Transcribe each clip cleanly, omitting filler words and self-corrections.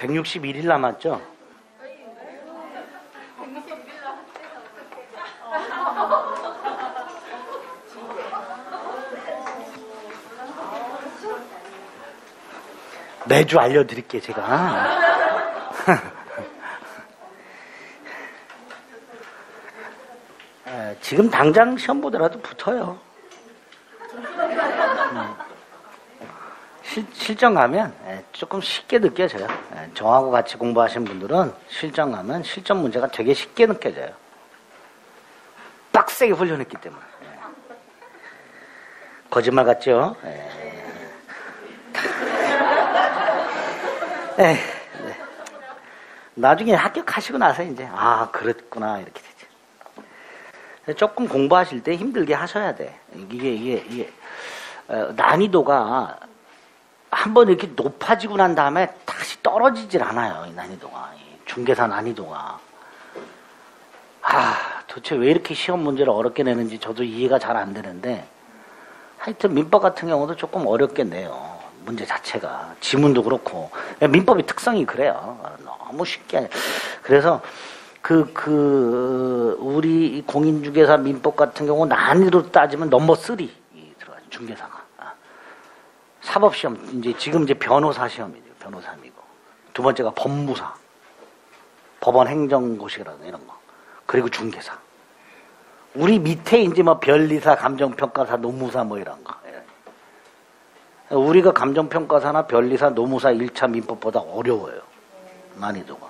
161일 남았죠? 매주 알려드릴게요, 제가. 지금 당장 시험 보더라도 붙어요. 실전 가면 조금 쉽게 느껴져요. 저하고 같이 공부하신 분들은 실전 가면 실전 문제가 되게 쉽게 느껴져요. 빡세게 훈련했기 때문에. 거짓말 같죠? 나중에 합격하시고 나서 이제 그랬구나 이렇게 되죠. 조금 공부하실 때 힘들게 하셔야 돼. 이게 난이도가 한번 이렇게 높아지고 난 다음에 다시 떨어지질 않아요. 이 난이도가, 이 중개사 난이도가. 도대체 왜 이렇게 시험 문제를 어렵게 내는지 저도 이해가 잘 안 되는데, 하여튼 민법 같은 경우도 조금 어렵게 내요. 문제 자체가. 지문도 그렇고. 민법의 특성이 그래요. 너무 쉽게. 그래서 우리 공인중개사 민법 같은 경우 난이도 따지면 넘버 3 들어가요. 중개사가. 사법시험, 지금 변호사 시험이죠. 변호사이고. 두 번째가 법무사. 법원 행정고시라든가 이런 거. 그리고 중개사. 우리 밑에 변리사, 감정평가사, 노무사 이런 거. 우리가 감정평가사나 변리사, 노무사 1차 민법보다 어려워요. 난이도가.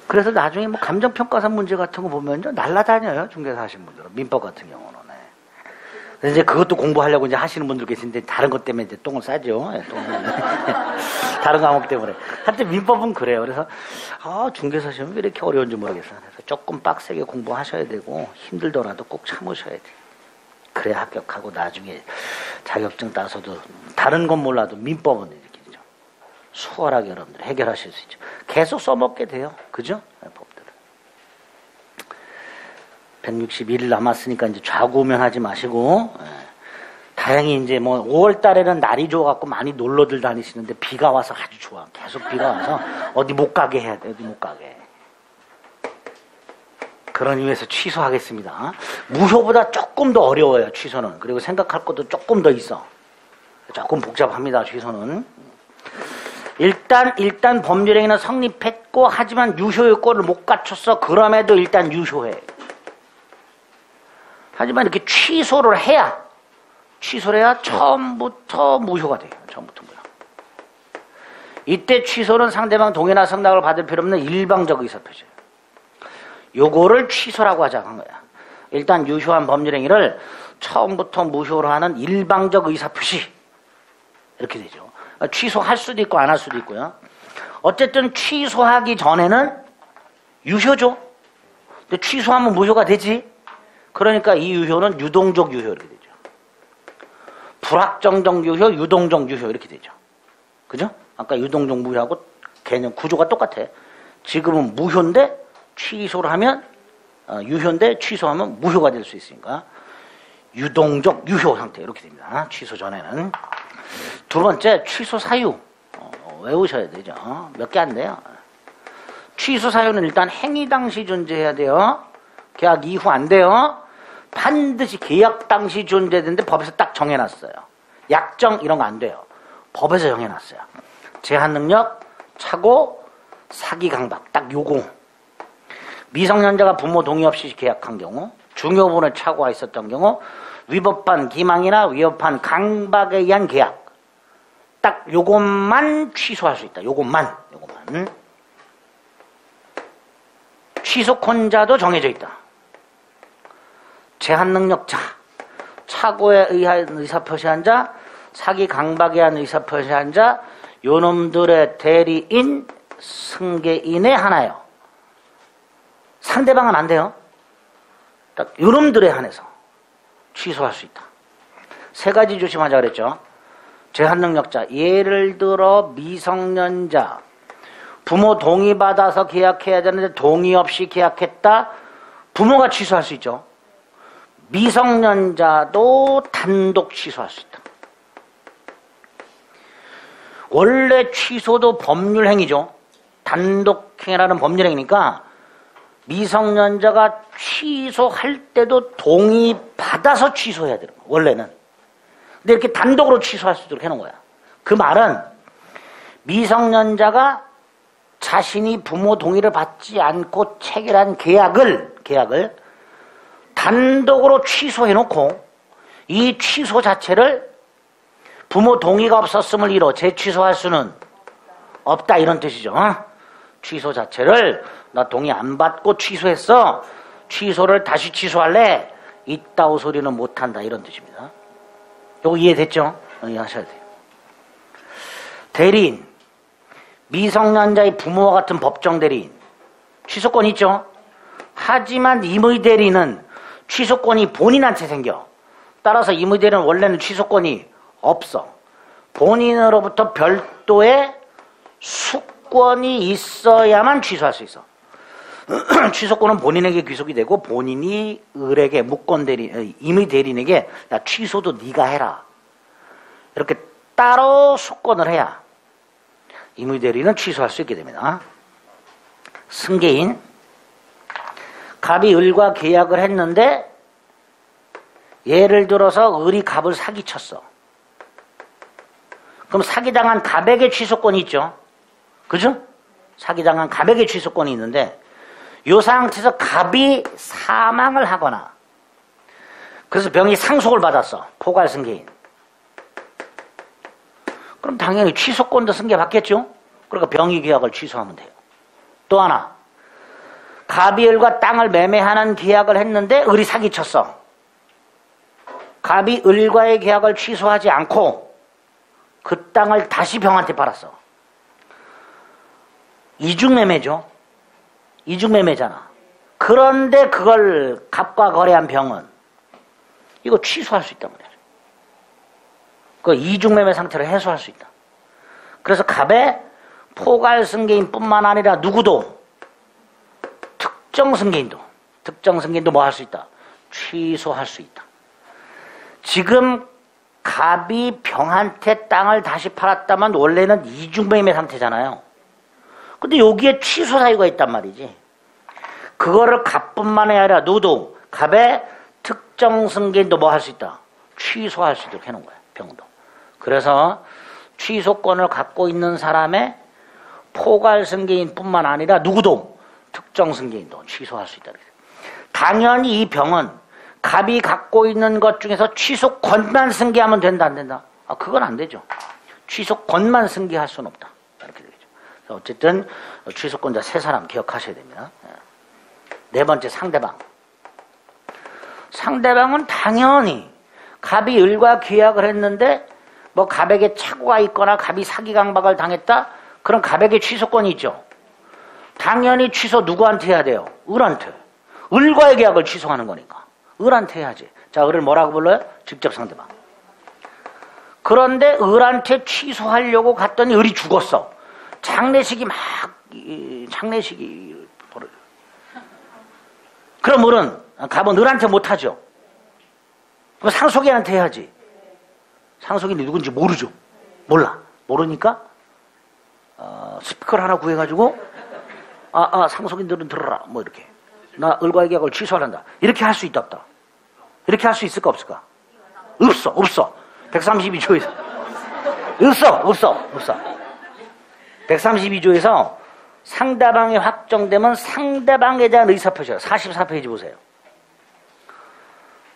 그래서 나중에 감정평가사 문제 같은 거 보면 날라다녀요. 중개사 하신 분들은. 민법 같은 경우는. 그래서 이제 그것도 공부하려고 이제 하시는 분들 계신데 다른 것 때문에 이제 똥을 싸죠. 다른 과목 때문에. 하여튼 민법은 그래요. 그래서 중개사 시험이 왜 이렇게 어려운지 모르겠어요. 그래서 조금 빡세게 공부하셔야 되고 힘들더라도 꼭 참으셔야 돼요. 그래야 합격하고 나중에 자격증 따서도 다른 건 몰라도 민법은 이렇게 좀 수월하게 여러분들 해결하실 수 있죠. 계속 써먹게 돼요. 그죠? 법들을. 161일 남았으니까 이제 좌고우면하지 마시고, 다행히 이제 5월 달에는 날이 좋아갖고 많이 놀러들 다니시는데 비가 와서 아주 좋아. 계속 비가 와서 어디 못 가게 해야 돼. 어디 못 가게. 그런 이유에서 취소하겠습니다. 무효보다 조금 더 어려워요. 취소는. 그리고 생각할 것도 조금 더 있어. 조금 복잡합니다. 취소는. 일단 법률행위는 성립했고 하지만 유효요건을 못 갖췄어. 그럼에도 일단 유효해. 하지만 이렇게 취소를 해야 처음부터 무효가 돼요. 처음부터 무효. 이때 취소는 상대방 동의나 승낙을 받을 필요 없는 일방적 의사표시예요. 요거를 취소라고 하자고 한 거야. 일단 유효한 법률행위를 처음부터 무효로 하는 일방적 의사표시. 이렇게 되죠. 취소할 수도 있고 안 할 수도 있고요. 어쨌든 취소하기 전에는 유효죠. 근데 취소하면 무효가 되지. 그러니까 이 유효는 유동적 유효 이렇게 되죠. 불확정적 유효, 유동적 유효 이렇게 되죠. 그죠? 아까 유동적 무효하고 개념 구조가 똑같아. 지금은 무효인데 취소를 하면 유효인데 취소하면 무효가 될 수 있으니까 유동적 유효 상태 이렇게 됩니다. 취소 전에는. 두 번째 취소 사유 외우셔야 되죠. 몇 개 안 돼요. 취소 사유는 일단 행위 당시 존재해야 돼요. 계약 이후 안 돼요. 반드시 계약 당시 존재되는데 법에서 딱 정해놨어요. 약정 이런 거 안 돼요. 법에서 정해놨어요. 제한능력, 착오, 사기 강박 딱 요거. 미성년자가 부모 동의 없이 계약한 경우, 중요부분에 착오가 있었던 경우, 위법한 기망이나 위법한 강박에 의한 계약 딱 요것만 취소할 수 있다. 요것만. 취소권자도 정해져 있다. 제한능력자, 착오에 의한 의사표시한 자, 사기 강박에 의한 의사표시한 자, 요놈들의 대리인, 승계인의 하나요. 상대방은 안 돼요. 딱 요놈들에 한해서 취소할 수 있다. 세 가지 조심하자 그랬죠. 제한능력자, 예를 들어 미성년자, 부모 동의받아서 계약해야 되는데 동의 없이 계약했다. 부모가 취소할 수 있죠. 미성년자도 단독 취소할 수 있다. 원래 취소도 법률행위죠. 단독행위라는 법률행위니까 미성년자가 취소할 때도 동의받아서 취소해야 되는 거야, 원래는. 근데 이렇게 단독으로 취소할 수 있도록 해놓은 거야. 그 말은 미성년자가 자신이 부모 동의를 받지 않고 체결한 계약을 단독으로 취소해놓고 이 취소 자체를 부모 동의가 없었음을 이뤄 재취소할 수는 없다, 이런 뜻이죠. 취소 자체를 나 동의 안 받고 취소했어, 취소를 다시 취소할래, 이따오 소리는 못한다, 이런 뜻입니다. 요거 이해됐죠? 이해하셔야 돼요. 대리인, 미성년자의 부모와 같은 법정 대리인, 취소권 있죠? 하지만 임의 대리는 취소권이 본인한테 생겨. 따라서 임의 대리는 원래는 취소권이 없어. 본인으로부터 별도의 수권이 있어야만 취소할 수 있어. 취소권은 본인에게 귀속이 되고 본인이 을에게 임의 대리인에게 야, 취소도 네가 해라, 이렇게 따로 수권을 해야 임의 대리인은 취소할 수 있게 됩니다. 승계인, 갑이 을과 계약을 했는데 예를 들어서 을이 갑을 사기쳤어. 그럼 사기당한 갑에게 취소권이 있죠. 그죠? 사기당한 갑에게 취소권이 있는데 이 상태에서 갑이 사망을 하거나 그래서 병이 상속을 받았어. 포괄승계인. 그럼 당연히 취소권도 승계받겠죠. 그러니까 병의 계약을 취소하면 돼요. 또 하나, 갑이 을과 땅을 매매하는 계약을 했는데 을이 사기쳤어. 갑이 을과의 계약을 취소하지 않고 그 땅을 다시 병한테 팔았어. 이중매매죠. 이중매매잖아. 그런데 그걸 갑과 거래한 병은 이거 취소할 수 있단 말이야. 그 이중매매 상태를 해소할 수 있다. 그래서 갑의 포괄승계인 뿐만 아니라 누구도 특정승계인도 뭐 할 수 있다. 취소할 수 있다. 지금 갑이 병한테 땅을 다시 팔았다면 원래는 이중매매 상태잖아요. 근데 여기에 취소 사유가 있단 말이지. 그거를 갑뿐만 아니라 누구도 갑의 특정승계인도 뭐 할 수 있다. 취소할 수 있도록 해놓은 거야. 병도. 그래서 취소권을 갖고 있는 사람의 포괄승계인 뿐만 아니라 누구도 특정승계인도 취소할 수 있다. 당연히 이 병은 갑이 갖고 있는 것 중에서 취소권만 승계하면 된다, 안 된다? 그건 안 되죠. 취소권만 승계할 수는 없다. 이렇게 되겠죠. 어쨌든 취소권자 세 사람 기억하셔야 됩니다. 네 번째, 상대방. 상대방은 당연히 갑이 을과 계약을 했는데 뭐 갑에게 착오가 있거나 갑이 사기 강박을 당했다? 그럼 갑에게 취소권이 있죠. 당연히 취소 누구한테 해야 돼요? 을한테. 을과의 계약을 취소하는 거니까 을한테 해야지. 자, 을을 뭐라고 불러요? 직접 상대방. 그런데 을한테 취소하려고 갔더니 을이 죽었어. 장례식이 벌어져. 그럼 을은, 갑은 을한테 못하죠. 그럼 상속인한테 해야지. 상속인이 누군지 모르죠. 모르니까 스피커를 하나 구해가지고 상속인들은 들어라, 뭐 이렇게 나 을과의 계약을 취소한다, 이렇게 할 수 있다 없다? 이렇게 할 수 있을까 없을까? 없어. 132조에서 없어. 132조에서 상대방이 확정되면 상대방에 대한 의사표시예요. 44페이지 보세요.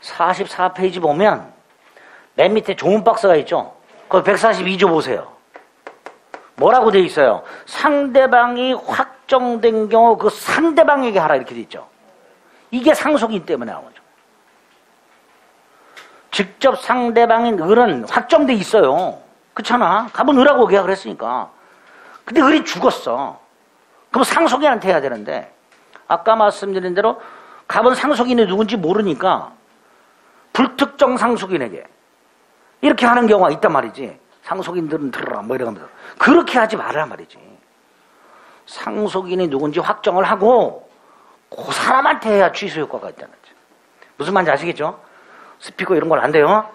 44페이지 보면 맨 밑에 조문 박스가 있죠. 거기 142조 보세요. 뭐라고 돼 있어요? 상대방이 확정된 경우 그 상대방에게 하라, 이렇게 돼 있죠. 이게 상속인 때문에 나온 거죠. 직접 상대방인 을은 확정돼 있어요. 그렇잖아. 갑은 을하고 계약을 했으니까. 근데 을이 죽었어. 그럼 상속인한테 해야 되는데 아까 말씀드린 대로 갑은 상속인이 누군지 모르니까 불특정 상속인에게 이렇게 하는 경우가 있단 말이지. 상속인들은 들어라, 뭐 이러면서. 그렇게 하지 말란 말이지. 상속인이 누군지 확정을 하고 그 사람한테 해야 취소 효과가 있다는 거죠. 무슨 말인지 아시겠죠? 스피커 이런 걸 안 돼요.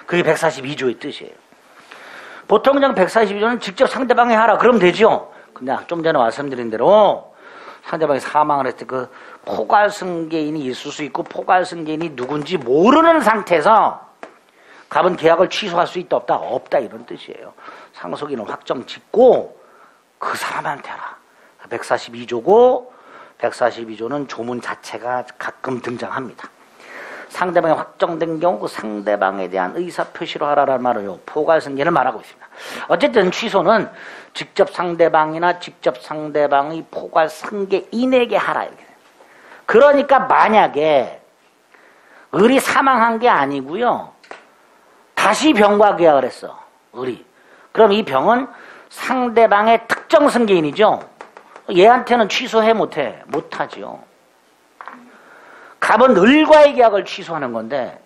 그게 142조의 뜻이에요. 보통 그냥 142조는 직접 상대방이 하라 그러면 되죠. 근데 좀 전에 말씀드린 대로 상대방이 사망을 했을 때 그 포괄승계인이 있을 수 있고 포괄승계인이 누군지 모르는 상태에서 갑은 계약을 취소할 수 있다 없다? 없다 이런 뜻이에요. 상속인은 확정 짓고 그 사람한테 하라. 142조고 142조는 조문 자체가 가끔 등장합니다. 상대방이 확정된 경우 그 상대방에 대한 의사표시로 하라라는 말을 포괄승계를 말하고 있습니다. 어쨌든 취소는 직접 상대방이나 직접 상대방의 포괄승계인에게 하라 이렇게 돼요. 그러니까 만약에 을이 사망한 게 아니고요. 다시 병과 계약을 했어. 을이. 그럼 이 병은 상대방의 특정 승계인이죠. 얘한테는 취소해 못해? 못하지요. 갑은 을과의 계약을 취소하는 건데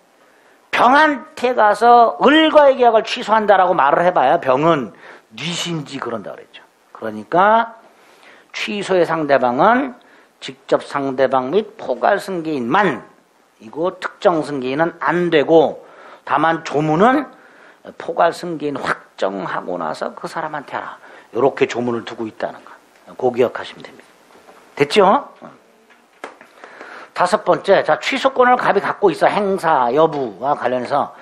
병한테 가서 을과의 계약을 취소한다라고 말을 해봐야 병은 뉘신지 그런다 그랬죠. 그러니까 취소의 상대방은 직접 상대방 및 포괄승계인만 이고 특정 승계인은 안 되고 다만 조문은 포괄승계인 확정하고 나서 그 사람한테 하라. 이렇게 조문을 두고 있다는 거. 그거 기억하시면 됩니다. 됐죠? 다섯 번째, 자, 취소권을 갑이 갖고 있어. 행사 여부와 관련해서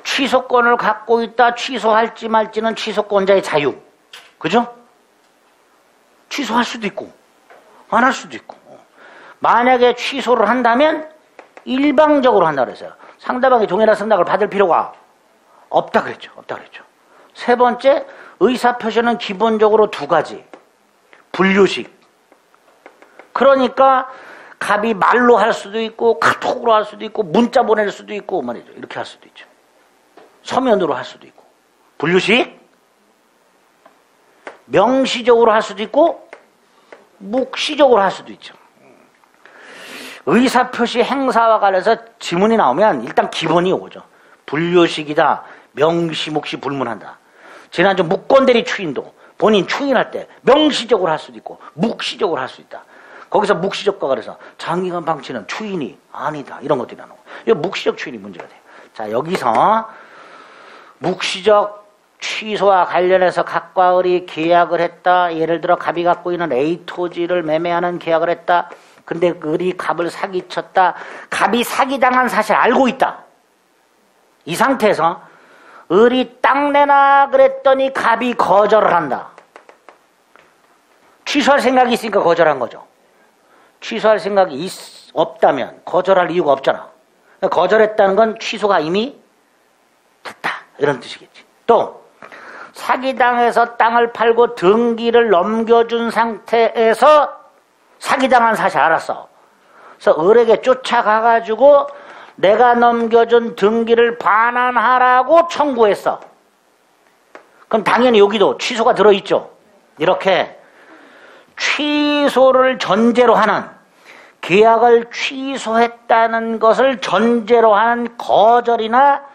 취소권을 갖고 있다. 취소할지 말지는 취소권자의 자유. 그죠? 취소할 수도 있고 안 할 수도 있고. 만약에 취소를 한다면 일방적으로 한다 그랬어요. 상대방이 종이나 승낙을 받을 필요가 없다 그랬죠. 없다 그랬죠. 세 번째, 의사표시는 기본적으로 두 가지. 분류식. 그러니까 갑이 말로 할 수도 있고 카톡으로 할 수도 있고 문자 보낼 수도 있고 말이죠. 이렇게 할 수도 있죠. 서면으로 할 수도 있고. 분류식. 명시적으로 할 수도 있고 묵시적으로 할 수도 있죠. 의사표시 행사와 관련해서 지문이 나오면 일단 기본이 오죠. 분류식이다. 명시, 묵시 불문한다. 지난주 묵건대리 추인도 본인 추인할 때 명시적으로 할 수도 있고 묵시적으로 할 수 있다. 거기서 묵시적과 그래서 장기간 방치는 추인이 아니다. 이런 것들이 나오고. 이 묵시적 추인이 문제가 돼요. 자, 여기서 묵시적 취소와 관련해서 갑과 을이 계약을 했다. 예를 들어 갑이 갖고 있는 A 토지를 매매하는 계약을 했다. 근데 을이 갑을 사기쳤다. 갑이 사기당한 사실 알고 있다. 이 상태에서 을이 땅 내놔 그랬더니 갑이 거절을 한다. 취소할 생각이 있으니까 거절한 거죠. 취소할 생각이 없다면 거절할 이유가 없잖아. 거절했다는 건 취소가 이미 됐다. 이런 뜻이겠지. 또 사기당해서 땅을 팔고 등기를 넘겨준 상태에서 사기당한 사실 알았어. 그래서 을에게 쫓아가가지고 내가 넘겨준 등기를 반환하라고 청구했어. 그럼 당연히 여기도 취소가 들어있죠. 이렇게 취소를 전제로 하는, 계약을 취소했다는 것을 전제로 하는 거절이나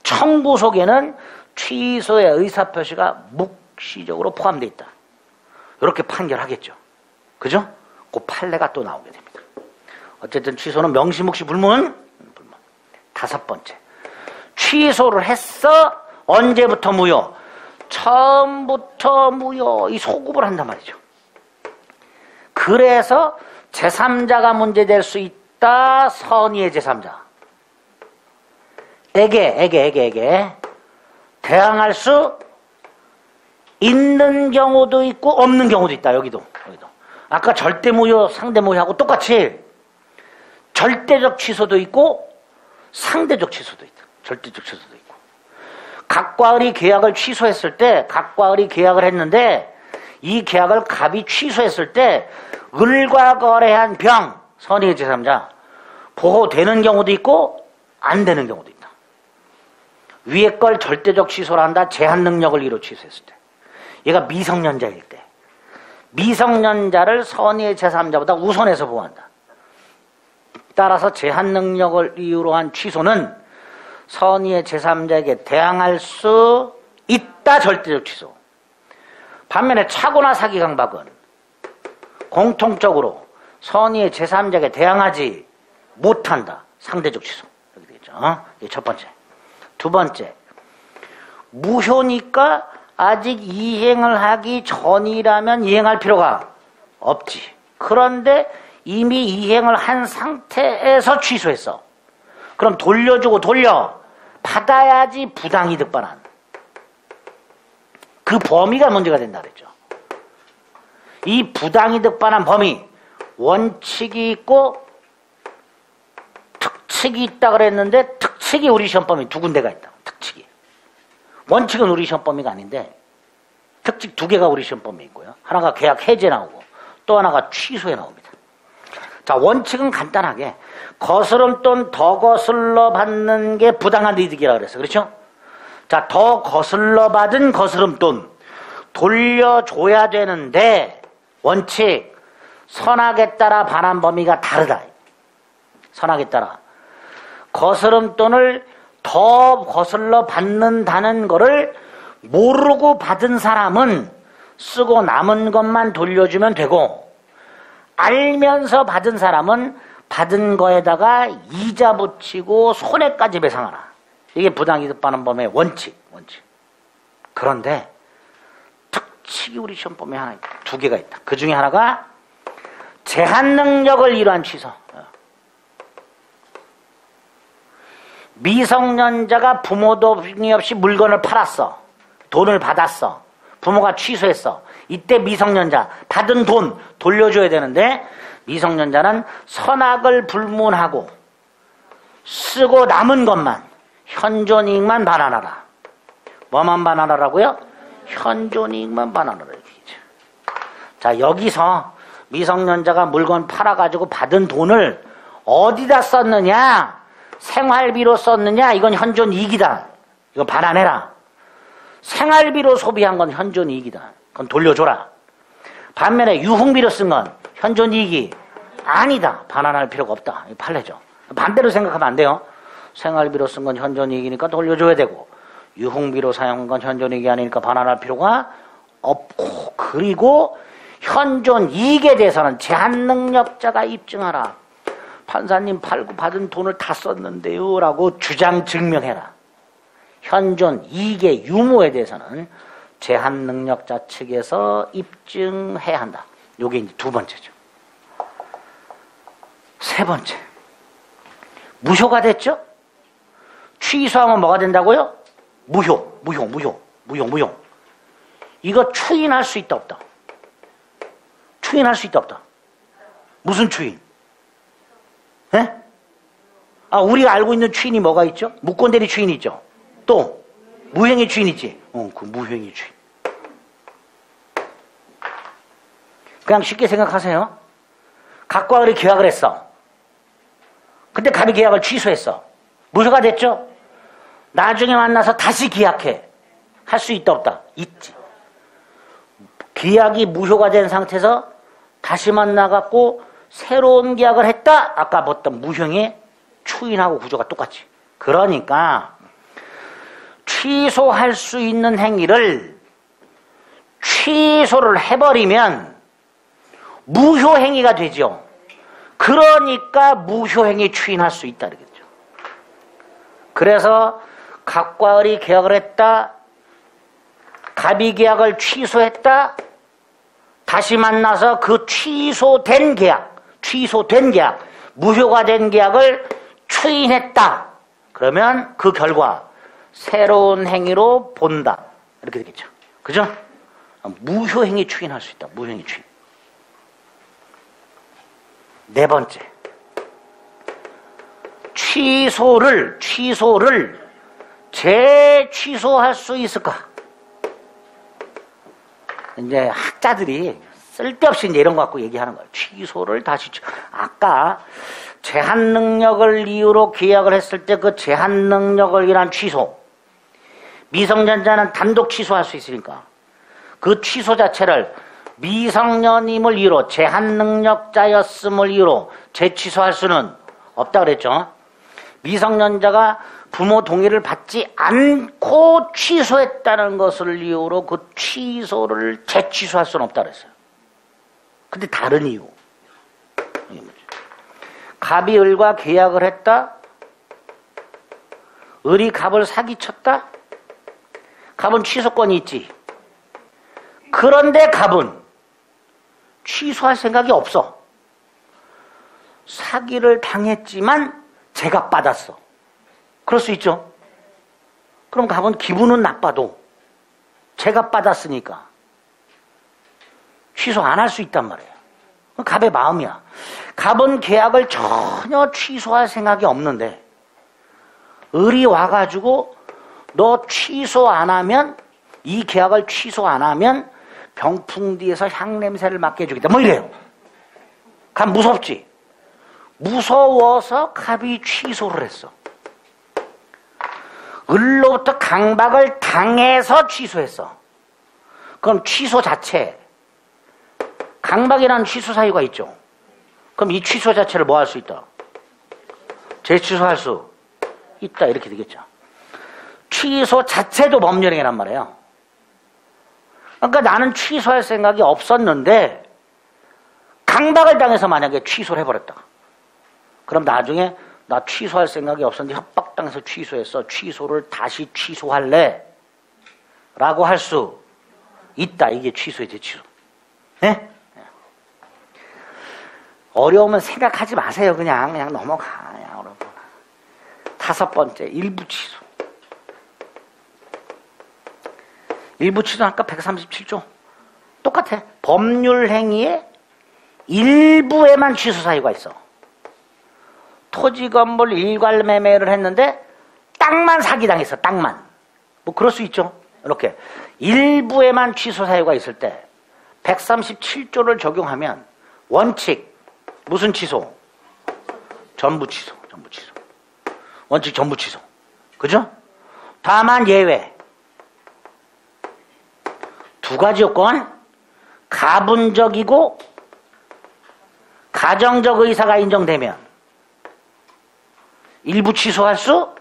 청구 속에는 취소의 의사표시가 묵시적으로 포함되어 있다. 이렇게 판결하겠죠. 그죠? 그 판례가 또 나오게 됩니다. 어쨌든 취소는 명시, 묵시, 불문. 다섯 번째, 취소를 했어. 언제부터 무효? 처음부터 무효. 이 소급을 한단 말이죠. 그래서 제3자가 문제될 수 있다. 선의의 제3자. 에게 대항할 수 있는 경우도 있고 없는 경우도 있다. 여기도. 아까 절대 무효, 상대 무효하고 똑같이 절대적 취소도 있고 상대적 취소도 있다. 절대적 취소도 있고. 갑과 을이 계약을 취소했을 때, 갑과 을이 계약을 했는데 이 계약을 갑이 취소했을 때 을과 거래한 병, 선의의 제3자 보호되는 경우도 있고 안 되는 경우도 있다. 위에 걸 절대적 취소를 한다. 제한 능력을 이로 취소했을 때. 얘가 미성년자일 때. 미성년자를 선의의 제3자보다 우선해서 보호한다. 따라서 제한 능력을 이유로 한 취소는 선의의 제3자에게 대항할 수 있다. 절대적 취소. 반면에 차고나 사기 강박은 공통적으로 선의의 제3자에게 대항하지 못한다. 상대적 취소. 이렇게 되겠죠. 이게 첫 번째. 두 번째, 무효니까 아직 이행을 하기 전이라면 이행할 필요가 없지. 그런데 이미 이행을 한 상태에서 취소했어. 그럼 돌려주고 받아야지 부당이득 반환. 그 범위가 문제가 된다 그랬죠. 이 부당이득 반환 범위, 원칙이 있고 특칙이 있다 그랬는데 특칙이 우리 시험 범위 두 군데가 있다. 특칙이. 원칙은 우리 시험 범위가 아닌데 특칙 두 개가 우리 시험 범위에 있고요. 하나가 계약 해제 나오고 또 하나가 취소에 나옵니다. 자, 원칙은 간단하게 거스름돈 더 거슬러 받는 게 부당한 이득이라고 그랬어. 그렇죠? 자, 더 거슬러 받은 거스름돈 돌려줘야 되는데 원칙 선악에 따라 반환 범위가 다르다. 선악에 따라 거스름돈을 더 거슬러 받는다는 거를 모르고 받은 사람은 쓰고 남은 것만 돌려주면 되고, 알면서 받은 사람은 받은 거에다가 이자 붙이고 손해까지 배상하라. 이게 부당이득 반환 범위의 원칙. 그런데 특칙이 우리 시험 범위에 하나 있다. 두 개가 있다. 그 중에 하나가 제한 능력을 이루한 취소. 미성년자가 부모 동의 없이 물건을 팔았어. 돈을 받았어. 부모가 취소했어. 이때 미성년자 받은 돈 돌려줘야 되는데 미성년자는 선악을 불문하고 쓰고 남은 것만 현존이익만 반환하라. 뭐만 반환하라고요? 현존이익만 반환하라. 자, 여기서 미성년자가 물건 팔아가지고 받은 돈을 어디다 썼느냐, 생활비로 썼느냐, 이건 현존이익이다. 이거 반환해라. 생활비로 소비한 건 현존이익이다. 그건 돌려줘라. 반면에 유흥비로 쓴 건 현존이익이 아니다. 반환할 필요가 없다. 판례죠. 반대로 생각하면 안 돼요. 생활비로 쓴 건 현존이익이니까 돌려줘야 되고, 유흥비로 사용한 건 현존이익이 아니니까 반환할 필요가 없고, 그리고 현존이익에 대해서는 제한능력자가 입증하라. 판사님 팔고 받은 돈을 다 썼는데요 라고 주장 증명해라. 현존이익의 유무에 대해서는 제한능력자 측에서 입증해야 한다. 이게 이제 두 번째죠. 세 번째, 무효가 됐죠? 취소하면 뭐가 된다고요? 무효. 이거 추인할 수 있다 없다? 추인할 수 있다 없다? 무슨 추인? 예? 아, 우리가 알고 있는 추인이 뭐가 있죠? 무권대리 추인이 있죠. 또 무행의 추인 있지. 그 무행의 추인. 그냥 쉽게 생각하세요. 갑과 을이 계약을 했어. 근데 갑이 계약을 취소했어. 무효가 됐죠? 나중에 만나서 다시 계약해. 할 수 있다 없다? 있지. 계약이 무효가 된 상태에서 다시 만나갖고 새로운 계약을 했다? 아까 봤던 무효의 추인하고 구조가 똑같지. 그러니까 취소할 수 있는 행위를 취소를 해버리면 무효행위가 되죠. 그러니까 무효행위 추인할 수 있다 그러겠죠. 그래서 갑과 을이 계약을 했다. 갑이 계약을 취소했다. 다시 만나서 그 취소된 계약, 무효가 된 계약을 추인했다. 그러면 그 결과 새로운 행위로 본다. 이렇게 되겠죠. 그죠? 무효행위 추인할 수 있다. 무효행위 추인. 네 번째, 취소를 재취소할 수 있을까? 이제 학자들이 쓸데없이 이제 이런 거 갖고 얘기하는 거예요. 취소를 다시. 아까 제한 능력을 이유로 계약을 했을 때 그 제한 능력을 위한 취소. 미성년자는 단독 취소할 수 있으니까 그 취소 자체를 미성년임을 이유로, 제한 능력자였음을 이유로 재취소할 수는 없다 그랬죠. 미성년자가 부모 동의를 받지 않고 취소했다는 것을 이유로 그 취소를 재취소할 수는 없다 그랬어요. 근데 다른 이유. 갑이 을과 계약을 했다. 을이 갑을 사기쳤다. 갑은 취소권이 있지. 그런데 갑은 취소할 생각이 없어. 사기를 당했지만 제값받았어. 그럴 수 있죠. 그럼 갑은 기분은 나빠도 제값받았으니까 취소 안 할 수 있단 말이에요. 갑의 마음이야. 갑은 계약을 전혀 취소할 생각이 없는데 을이 와가지고 너 취소 안 하면, 이 계약을 취소 안 하면 병풍디에서 향냄새를 맡게 해주겠다 뭐 이래요. 갑 무섭지. 무서워서 갑이 취소를 했어. 을로부터 강박을 당해서 취소했어. 그럼 취소 자체, 강박이라는 취소 사유가 있죠. 그럼 이 취소 자체를 뭐 할 수 있다? 재취소할 수 있다 이렇게 되겠죠. 취소 자체도 법률행위란 말이에요. 그러니까 나는 취소할 생각이 없었는데 강박을 당해서 만약에 취소를 해버렸다. 그럼 나중에 나 취소할 생각이 없었는데 협박당해서 취소했어. 취소를 다시 취소할래? 라고 할 수 있다. 이게 취소의 재취소. 네? 어려우면 생각하지 마세요. 그냥 넘어가. 그냥 여러분. 5번째, 일부 취소. 일부 취소는 아까 137조. 똑같아. 법률 행위의 일부에만 취소 사유가 있어. 토지 건물 일괄 매매를 했는데 땅만 사기당했어. 땅만. 뭐 그럴 수 있죠. 이렇게 일부에만 취소 사유가 있을 때 137조를 적용하면 원칙 무슨 취소? 전부 취소. 전부 취소. 원칙 전부 취소. 그죠? 다만 예외. 2가지 요건. 가분적이고 가정적 의사가 인정되면 일부 취소할 수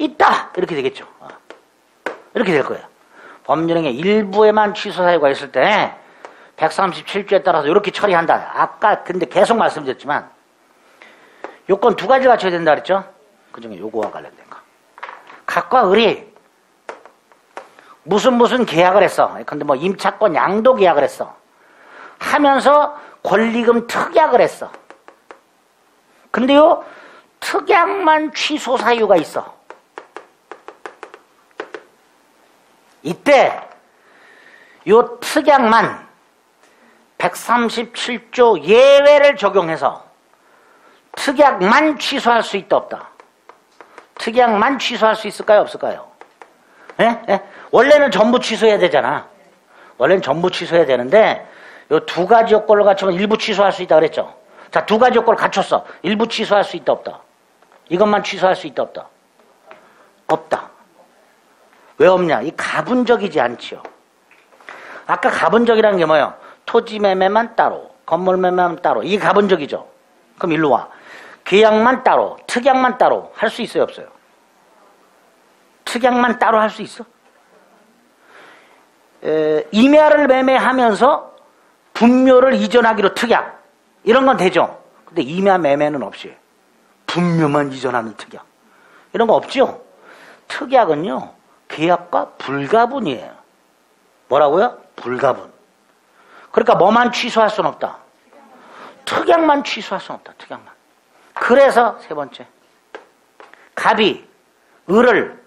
있다. 이렇게 되겠죠. 이렇게 될 거예요. 법률행위 일부에만 취소 사유가 있을 때 137조에 따라서 이렇게 처리한다. 아까 근데 계속 말씀드렸지만 요건 2가지 갖춰야 된다 그랬죠? 그 중에 요거와 관련된 거. 갑과 을이 무슨 계약을 했어. 근데 뭐 임차권 양도 계약을 했어. 하면서 권리금 특약을 했어. 근데요, 특약만 취소 사유가 있어. 이때 요 특약만 137조 예외를 적용해서 특약만 취소할 수 있다 없다? 특약만 취소할 수 있을까요 없을까요? 예? 예? 원래는 전부 취소해야 되잖아. 원래는 전부 취소해야 되는데 요 2가지 요건을 갖추면 일부 취소할 수 있다 그랬죠. 자, 2가지 요건을 갖췄어. 일부 취소할 수 있다 없다? 이것만 취소할 수 있다 없다? 없다. 왜 없냐? 이 가분적이지 않지요. 아까 가분적이라는 게 뭐예요? 토지 매매만 따로, 건물 매매만 따로. 이게 가분적이죠. 그럼 일로 와. 계약만 따로, 특약만 따로 할 수 있어요 없어요? 특약만 따로 할 수 있어? 임야를 매매하면서 분묘를 이전하기로 특약 이런 건 되죠. 근데 임야 매매는 없이 분묘만 이전하는 특약 이런 거 없죠. 특약은요 계약과 불가분이에요. 뭐라고요? 불가분. 그러니까 뭐만 취소할 수는 없다. 특약만 취소할 수는 없다. 특약만. 그래서 3번째 갑이 을을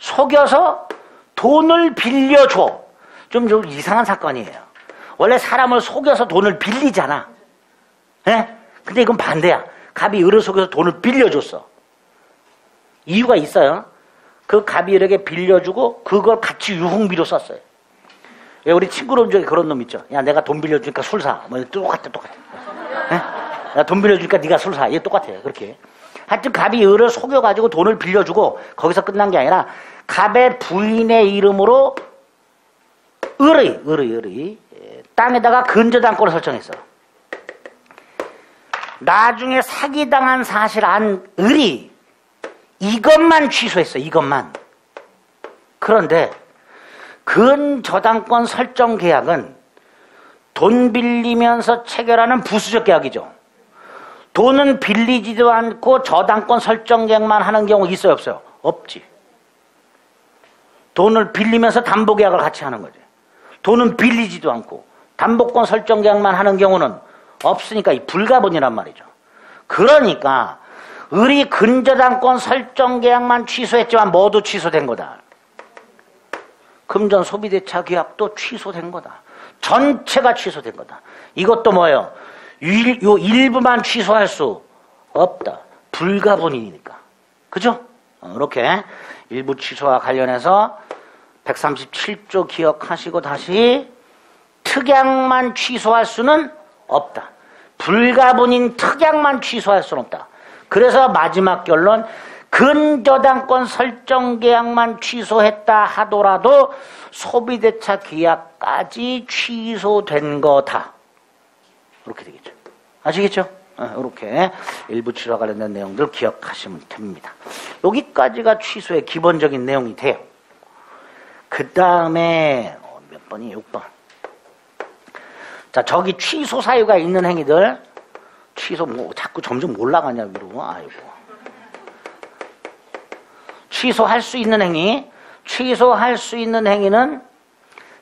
속여서 돈을 빌려줘. 좀 이상한 사건이에요. 원래 사람을 속여서 돈을 빌리잖아. 예? 근데 이건 반대야. 갑이 을을 속여서 돈을 빌려줬어. 이유가 있어요. 그 갑이 을에게 빌려주고 그걸 같이 유흥비로 썼어요. 왜 우리 친구놈 중에 그런 놈 있죠. 야, 내가 돈 빌려주니까 술 사. 뭐 똑같아. 예? 나 돈 빌려주니까 네가 술 사. 이게 똑같아요. 그렇게. 하여튼 갑이 을을 속여가지고 돈을 빌려주고 거기서 끝난 게 아니라 갑의 부인의 이름으로 을의 땅에다가 근저당권을 설정했어. 나중에 사기당한 사실 안 을이 이것만 취소했어. 이것만. 그런데 근저당권 설정 계약은 돈 빌리면서 체결하는 부수적 계약이죠. 돈은 빌리지도 않고 저당권 설정 계약만 하는 경우 있어요 없어요? 없지. 돈을 빌리면서 담보계약을 같이 하는 거지. 돈은 빌리지도 않고 담보권 설정 계약만 하는 경우는 없으니까 이 불가분이란 말이죠. 그러니까 을이 근저당권 설정 계약만 취소했지만 모두 취소된 거다. 금전 소비대차 계약도 취소된 거다. 전체가 취소된 거다. 이것도 뭐예요? 요 일부만 취소할 수 없다. 불가분이니까. 그죠? 이렇게 일부 취소와 관련해서 137조 기억하시고 다시 특약만 취소할 수는 없다. 불가분인 특약만 취소할 수는 없다. 그래서 마지막 결론, 근저당권 설정 계약만 취소했다 하더라도 소비대차 계약까지 취소된 거다. 이렇게 되겠죠. 아시겠죠? 이렇게 일부 취소와 관련된 내용들 기억하시면 됩니다. 여기까지가 취소의 기본적인 내용이 돼요. 그 다음에 몇 번이? 6번. 자, 저기 취소 사유가 있는 행위들, 취소 뭐 자꾸 점점 올라가냐 위로. 아이고. 취소할 수 있는 행위, 취소할 수 있는 행위는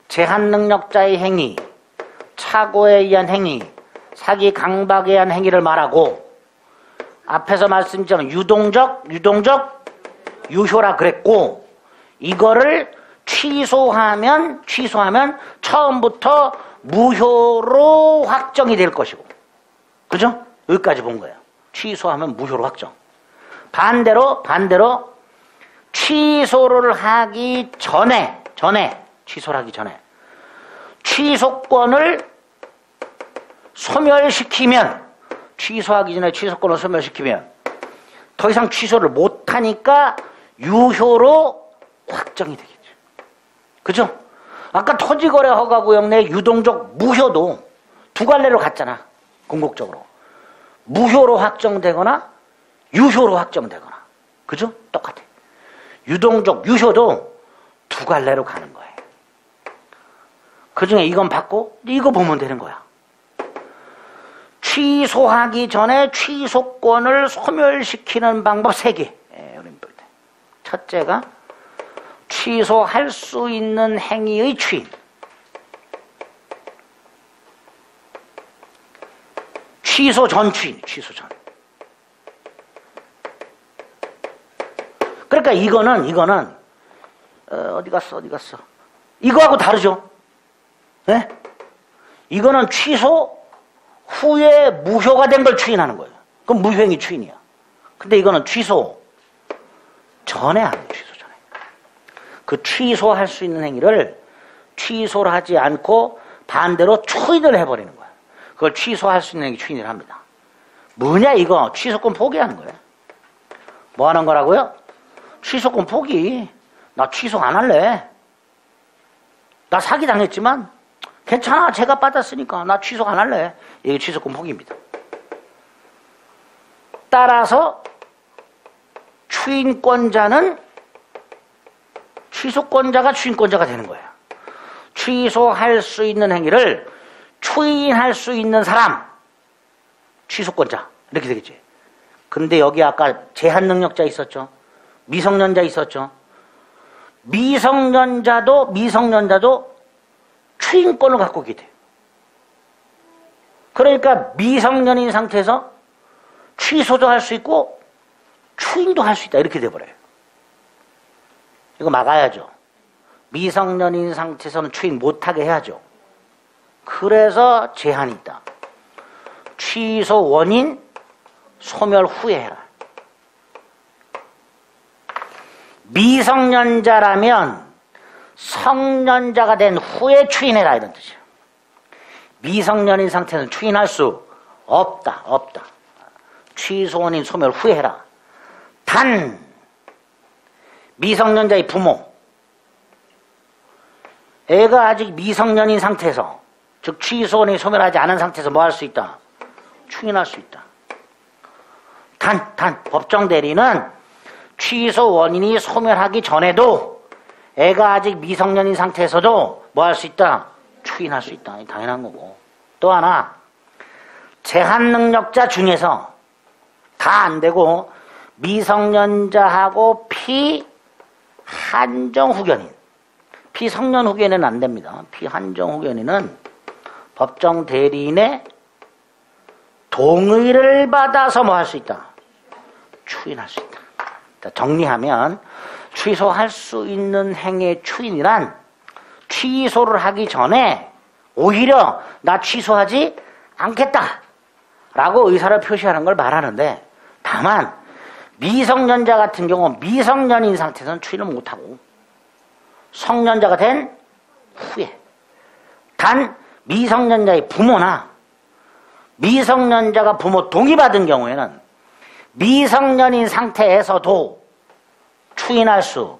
제한 능력자의 행위, 착오에 의한 행위, 사기 강박에 의한 행위를 말하고, 앞에서 말씀드린 유동적, 유효라 그랬고, 이거를 취소하면 처음부터 무효로 확정이 될 것이고. 그죠? 여기까지 본 거예요. 취소하면 무효로 확정. 반대로 취소를 하기 전에 취소를 하기 전에 취소권을 소멸시키면, 취소하기 전에 취소권을 소멸시키면 더 이상 취소를 못하니까 유효로 확정이 되겠죠. 그죠? 아까 토지거래 허가구역 내 유동적 무효도 두 갈래로 갔잖아. 궁극적으로. 무효로 확정되거나 유효로 확정되거나. 그죠? 똑같아. 유동적 유효도 두 갈래로 가는 거예요. 그 중에 이건 받고 이거 보면 되는 거야. 취소하기 전에 취소권을 소멸시키는 방법 3개. 첫째가 취소할 수 있는 행위의 추인. 취소 전 추인, 취소 전. 그러니까 이거는 어디 갔어? 이거하고 다르죠? 네? 이거는 취소 후에 무효가 된 걸 추인하는 거예요. 그럼 무효행위 추인이야. 근데 이거는 취소 전에 하는 거예요. 취소 전에. 그 취소할 수 있는 행위를 취소를 하지 않고 반대로 추인을 해버리는 거야. 그걸 취소할 수 있는 행위 추인을 합니다. 뭐냐 이거? 취소권 포기하는 거예요. 뭐 하는 거라고요? 취소권 포기. 나 취소 안 할래. 나 사기당했지만 괜찮아. 제가 받았으니까 나 취소 안 할래. 이게 취소권 포기입니다. 따라서 추인권자는 취소권자가 추인권자가 되는 거예요. 취소할 수 있는 행위를 추인할 수 있는 사람, 취소권자 이렇게 되겠지. 근데 여기 아까 제한능력자 있었죠. 미성년자 있었죠. 미성년자도 추인권을 갖고 있게 돼요. 그러니까 미성년인 상태에서 취소도 할 수 있고 추인도 할 수 있다. 이렇게 돼버려요. 이거 막아야죠. 미성년인 상태에서는 추인 못하게 해야죠. 그래서 제한이 있다. 취소 원인 소멸 후에 해라. 미성년자라면 성년자가 된 후에 추인해라 이런 뜻이에요. 미성년인 상태는 추인할 수 없다. 취소 원인 소멸 후에 해라. 단 미성년자의 부모, 애가 아직 미성년인 상태에서, 즉 취소 원인이 소멸하지 않은 상태에서 뭐 할 수 있다? 추인할 수 있다. 단 법정 대리는 취소 원인이 소멸하기 전에도 애가 아직 미성년인 상태에서도 뭐 할 수 있다? 추인할 수 있다. 당연한 거고. 또 하나, 제한 능력자 중에서 다 안 되고 미성년자하고 한정 후견인, 피성년 후견인은 안 됩니다. 피한정 후견인은 법정 대리인의 동의를 받아서 뭐 할 수 있다? 추인할 수 있다. 정리하면 취소할 수 있는 행위의 추인이란 취소를 하기 전에 오히려 나 취소하지 않겠다 라고 의사를 표시하는 걸 말하는데, 다만 미성년자 같은 경우 미성년인 상태에서는 추인을 못하고 성년자가 된 후에, 단 미성년자의 부모나 미성년자가 부모 동의받은 경우에는 미성년인 상태에서도 추인할 수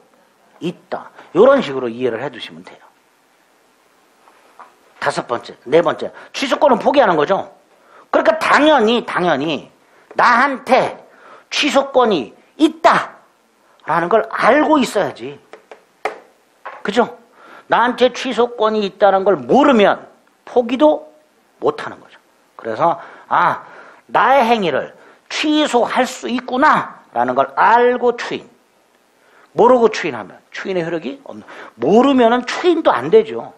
있다. 이런 식으로 이해를 해두시면 돼요. 다섯 번째, 네 번째, 취소권은 포기하는 거죠. 그러니까 당연히 나한테 취소권이 있다라는 걸 알고 있어야지. 그죠? 나한테 취소권이 있다는 걸 모르면 포기도 못하는 거죠. 그래서 나의 행위를 취소할 수 있구나라는 걸 알고 추인. 모르고 추인하면 추인의 효력이 없는. 모르면은 추인도 안 되죠.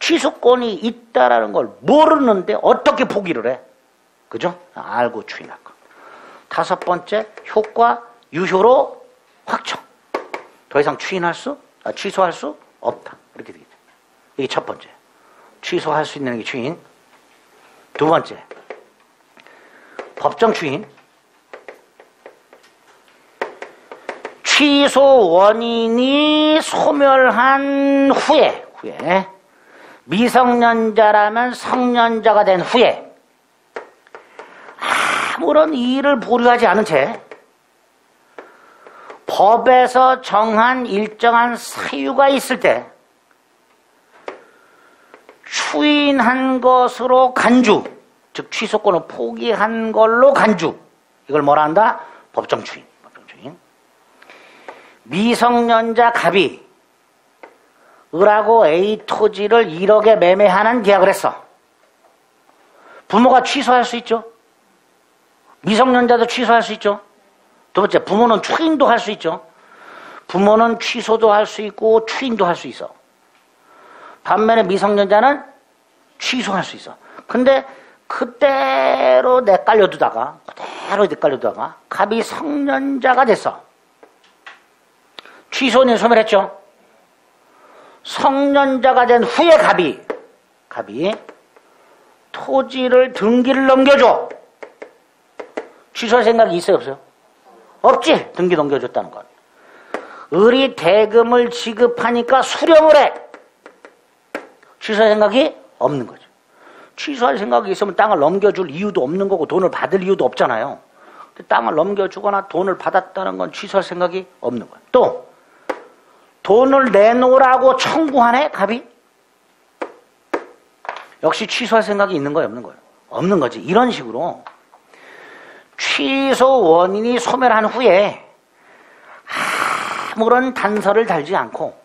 취소권이 있다라는 걸 모르는데 어떻게 포기를 해? 그죠? 알고 추인할 거. 다섯 번째, 효과 유효로 확정. 더 이상 취소할 수 없다. 이렇게 되겠죠. 이게 첫 번째. 취소할 수 있는 게 추인. 두 번째, 법정 추인. 취소 원인이 소멸한 후에 미성년자라면 성년자가 된 후에 아무런 이의를 보류하지 않은 채 법에서 정한 일정한 사유가 있을 때 추인한 것으로 간주, 즉 취소권을 포기한 걸로 간주, 이걸 뭐라 한다? 법정 추인. 미성년자 갑이 을하고 A 토지를 1억에 매매하는 계약을 했어. 부모가 취소할 수 있죠. 미성년자도 취소할 수 있죠. 두 번째, 부모는 추인도 할 수 있죠. 부모는 취소도 할 수 있고 추인도 할 수 있어. 반면에 미성년자는 취소할 수 있어. 근데 그대로 내깔려두다가 갑이 성년자가 됐어. 취소는 소멸했죠. 성년자가 된 후에 갑이 토지를 등기를 넘겨줘. 취소할 생각이 있어요, 없어요? 없지. 등기 넘겨줬다는 건. 을이 대금을 지급하니까 수령을 해. 취소할 생각이 없는 거죠. 취소할 생각이 있으면 땅을 넘겨줄 이유도 없는 거고 돈을 받을 이유도 없잖아요. 땅을 넘겨주거나 돈을 받았다는 건 취소할 생각이 없는 거예요. 또 돈을 내놓으라고 청구하네, 갑이? 역시 취소할 생각이 있는 거예요, 없는 거예요? 없는 거지. 이런 식으로 취소 원인이 소멸한 후에 아무런 단서를 달지 않고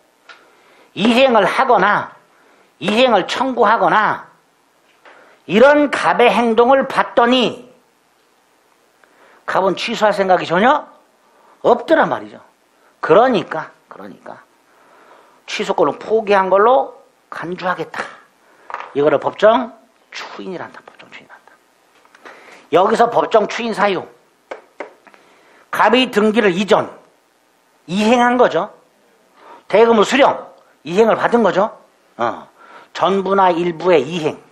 이행을 하거나 이행을 청구하거나 이런 갑의 행동을 봤더니 갑은 취소할 생각이 전혀 없더란 말이죠. 그러니까 취소권을 포기한 걸로 간주하겠다. 이거를 법정 추인이란다. 법정 추인한다. 여기서 법정 추인 사유. 갑이 등기를 이행한 거죠. 대금을 수령, 이행을 받은 거죠. 전부나 일부의 이행.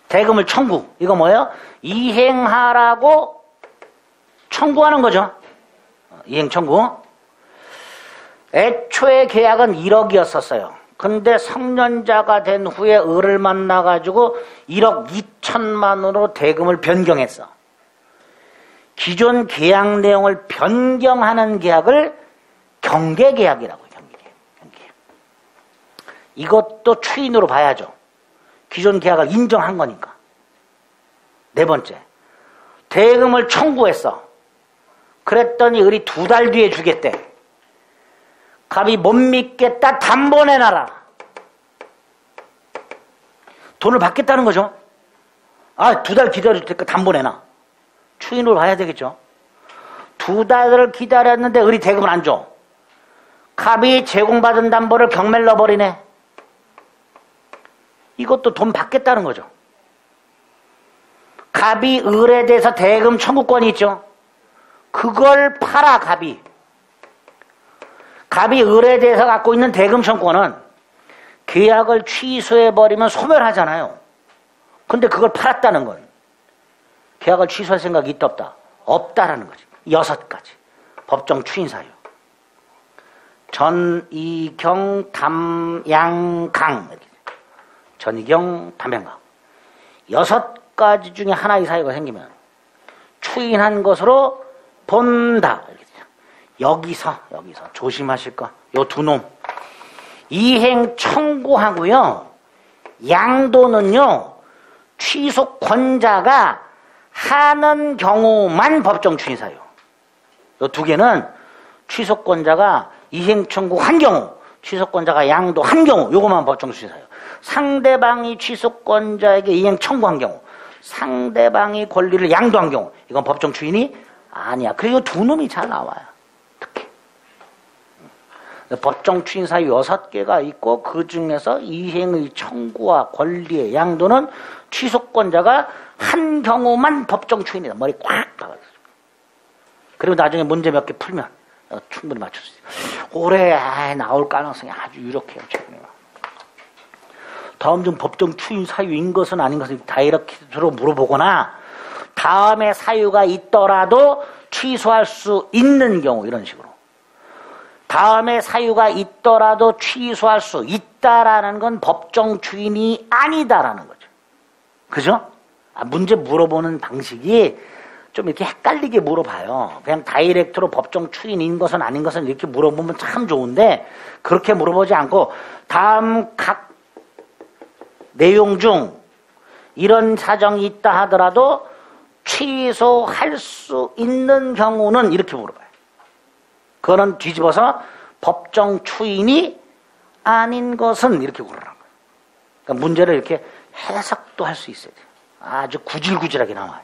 대금을 청구. 이거 뭐예요? 이행하라고 청구하는 거죠. 이행 청구. 애초에 계약은 1억이었었어요. 근데 성년자가 된 후에 을을 만나가지고 1억 2천만 원으로 대금을 변경했어. 기존 계약 내용을 변경하는 계약을 경계계약이라고 해요. 경계계약. 이것도 추인으로 봐야죠. 기존 계약을 인정한 거니까. 네 번째, 대금을 청구했어. 그랬더니 을이 2달 뒤에 주겠대. 갑이 못 믿겠다. 담보 내놔라. 돈을 받겠다는 거죠. 2달 기다릴 테니까 담보 내놔. 추인으로 봐야 되겠죠. 2달을 기다렸는데 을이 대금을 안 줘. 갑이 제공받은 담보를 경매를 넣어버리네. 이것도 돈 받겠다는 거죠. 갑이 을에 대해서 대금 청구권이 있죠. 그걸 팔아, 갑이. 갑이 을에 대해서 갖고 있는 대금 청구권은 계약을 취소해버리면 소멸하잖아요. 근데 그걸 팔았다는 건 계약을 취소할 생각이 있다 없다? 없다라는 거지. 6가지. 법정 추인 사유. 전이경, 담양강. 전이경, 담양강. 6가지 중에 하나의 사유가 생기면 추인한 것으로 본다. 여기서 조심하실 거. 요 두 놈. 이행 청구하고요. 양도는요. 취소권자가 하는 경우만 법정 추인 사유. 요 두 개는 취소권자가 이행 청구한 경우, 취소권자가 양도한 경우, 요것만 법정 추인 사유. 상대방이 취소권자에게 이행 청구한 경우, 상대방이 권리를 양도한 경우, 이건 법정 추인이 아니야. 그리고 두 놈이 잘 나와요. 특히. 법정 추인 사유 6개가 있고 그 중에서 이행의 청구와 권리의 양도는 취소권자가 한 경우만 법정 추인이다. 머리 꽉 박아서. 그리고 나중에 문제 몇 개 풀면 충분히 맞출 수 있어요. 올해 나올 가능성이 아주 유력해요. 최근에. 다음 중 법정 추인 사유인 것은 아닌 것은 다이렉트로 물어보거나 다음에 사유가 있더라도 취소할 수 있는 경우 이런 식으로. 다음에 사유가 있더라도 취소할 수 있다라는 건 법정 추인이 아니다라는 거죠. 그죠? 문제 물어보는 방식이 좀 이렇게 헷갈리게 물어봐요. 그냥 다이렉트로 법정 추인인 것은 아닌 것은 이렇게 물어보면 참 좋은데 그렇게 물어보지 않고 다음 각 내용 중 이런 사정이 있다 하더라도 취소할 수 있는 경우는 이렇게 물어봐요. 그거는 뒤집어서 법정 추인이 아닌 것은 이렇게 물으라는 거예요. 그러니까 문제를 이렇게 해석도 할 수 있어야 돼요. 아주 구질구질하게 나와요.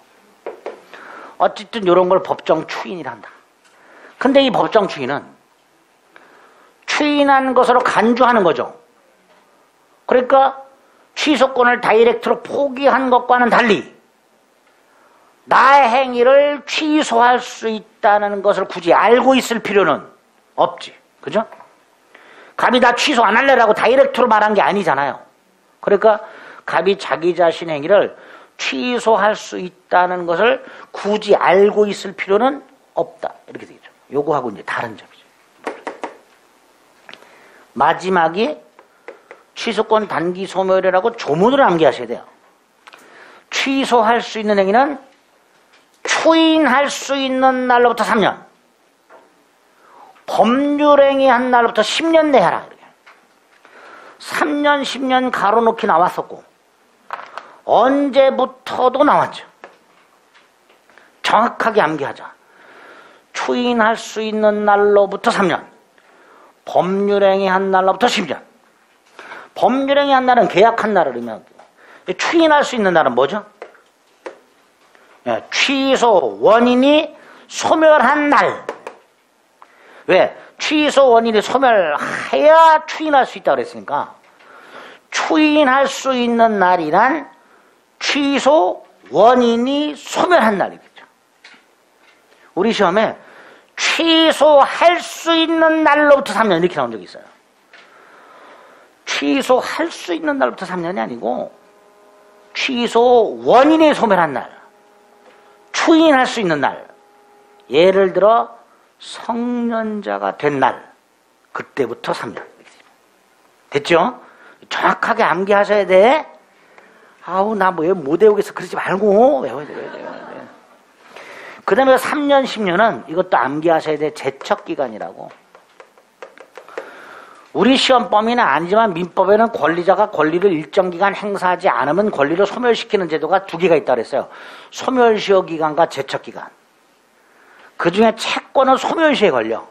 어쨌든 이런 걸 법정 추인이라 한다. 근데 이 법정 추인은 추인한 것으로 간주하는 거죠. 그러니까 취소권을 다이렉트로 포기한 것과는 달리 나의 행위를 취소할 수 있다는 것을 굳이 알고 있을 필요는 없지. 그죠? 갑이 나 취소 안 할래라고 다이렉트로 말한 게 아니잖아요. 그러니까 갑이 자기 자신의 행위를 취소할 수 있다는 것을 굳이 알고 있을 필요는 없다. 이렇게 되겠죠. 요거하고 이제 다른 점이죠. 마지막이 취소권 단기 소멸이라고 조문을 암기하셔야 돼요. 취소할 수 있는 행위는 추인할 수 있는 날로부터 3년, 법률행위 한 날로부터 10년 내에 하라. 3년, 10년 가로놓기 나왔었고 언제부터도 나왔죠. 정확하게 암기하자. 추인할 수 있는 날로부터 3년, 법률행위 한 날로부터 10년. 법률행위 한 날은 계약한 날을 의미하고 추인할 수 있는 날은 뭐죠? 취소 원인이 소멸한 날. 왜? 취소 원인이 소멸해야 추인할 수 있다고 그랬으니까 추인할 수 있는 날이란 취소 원인이 소멸한 날이겠죠. 우리 시험에 취소할 수 있는 날로부터 3년 이렇게 나온 적이 있어요. 취소할 수 있는 날부터 3년이 아니고 취소 원인이 소멸한 날, 추인할 수 있는 날. 예를 들어 성년자가 된 날, 그때부터 3년. 됐죠? 정확하게 암기하셔야 돼. 아우 나 뭐 못 외우겠어 그러지 말고 외워야 돼. 그 다음에 3년 10년은 이것도 암기하셔야 돼. 제척기간이라고. 우리 시험 범위는 아니지만 민법에는 권리자가 권리를 일정 기간 행사하지 않으면 권리를 소멸시키는 제도가 2개가 있다고 그랬어요. 소멸시효 기간과 제척 기간. 그 중에 채권은 소멸시효에 걸려.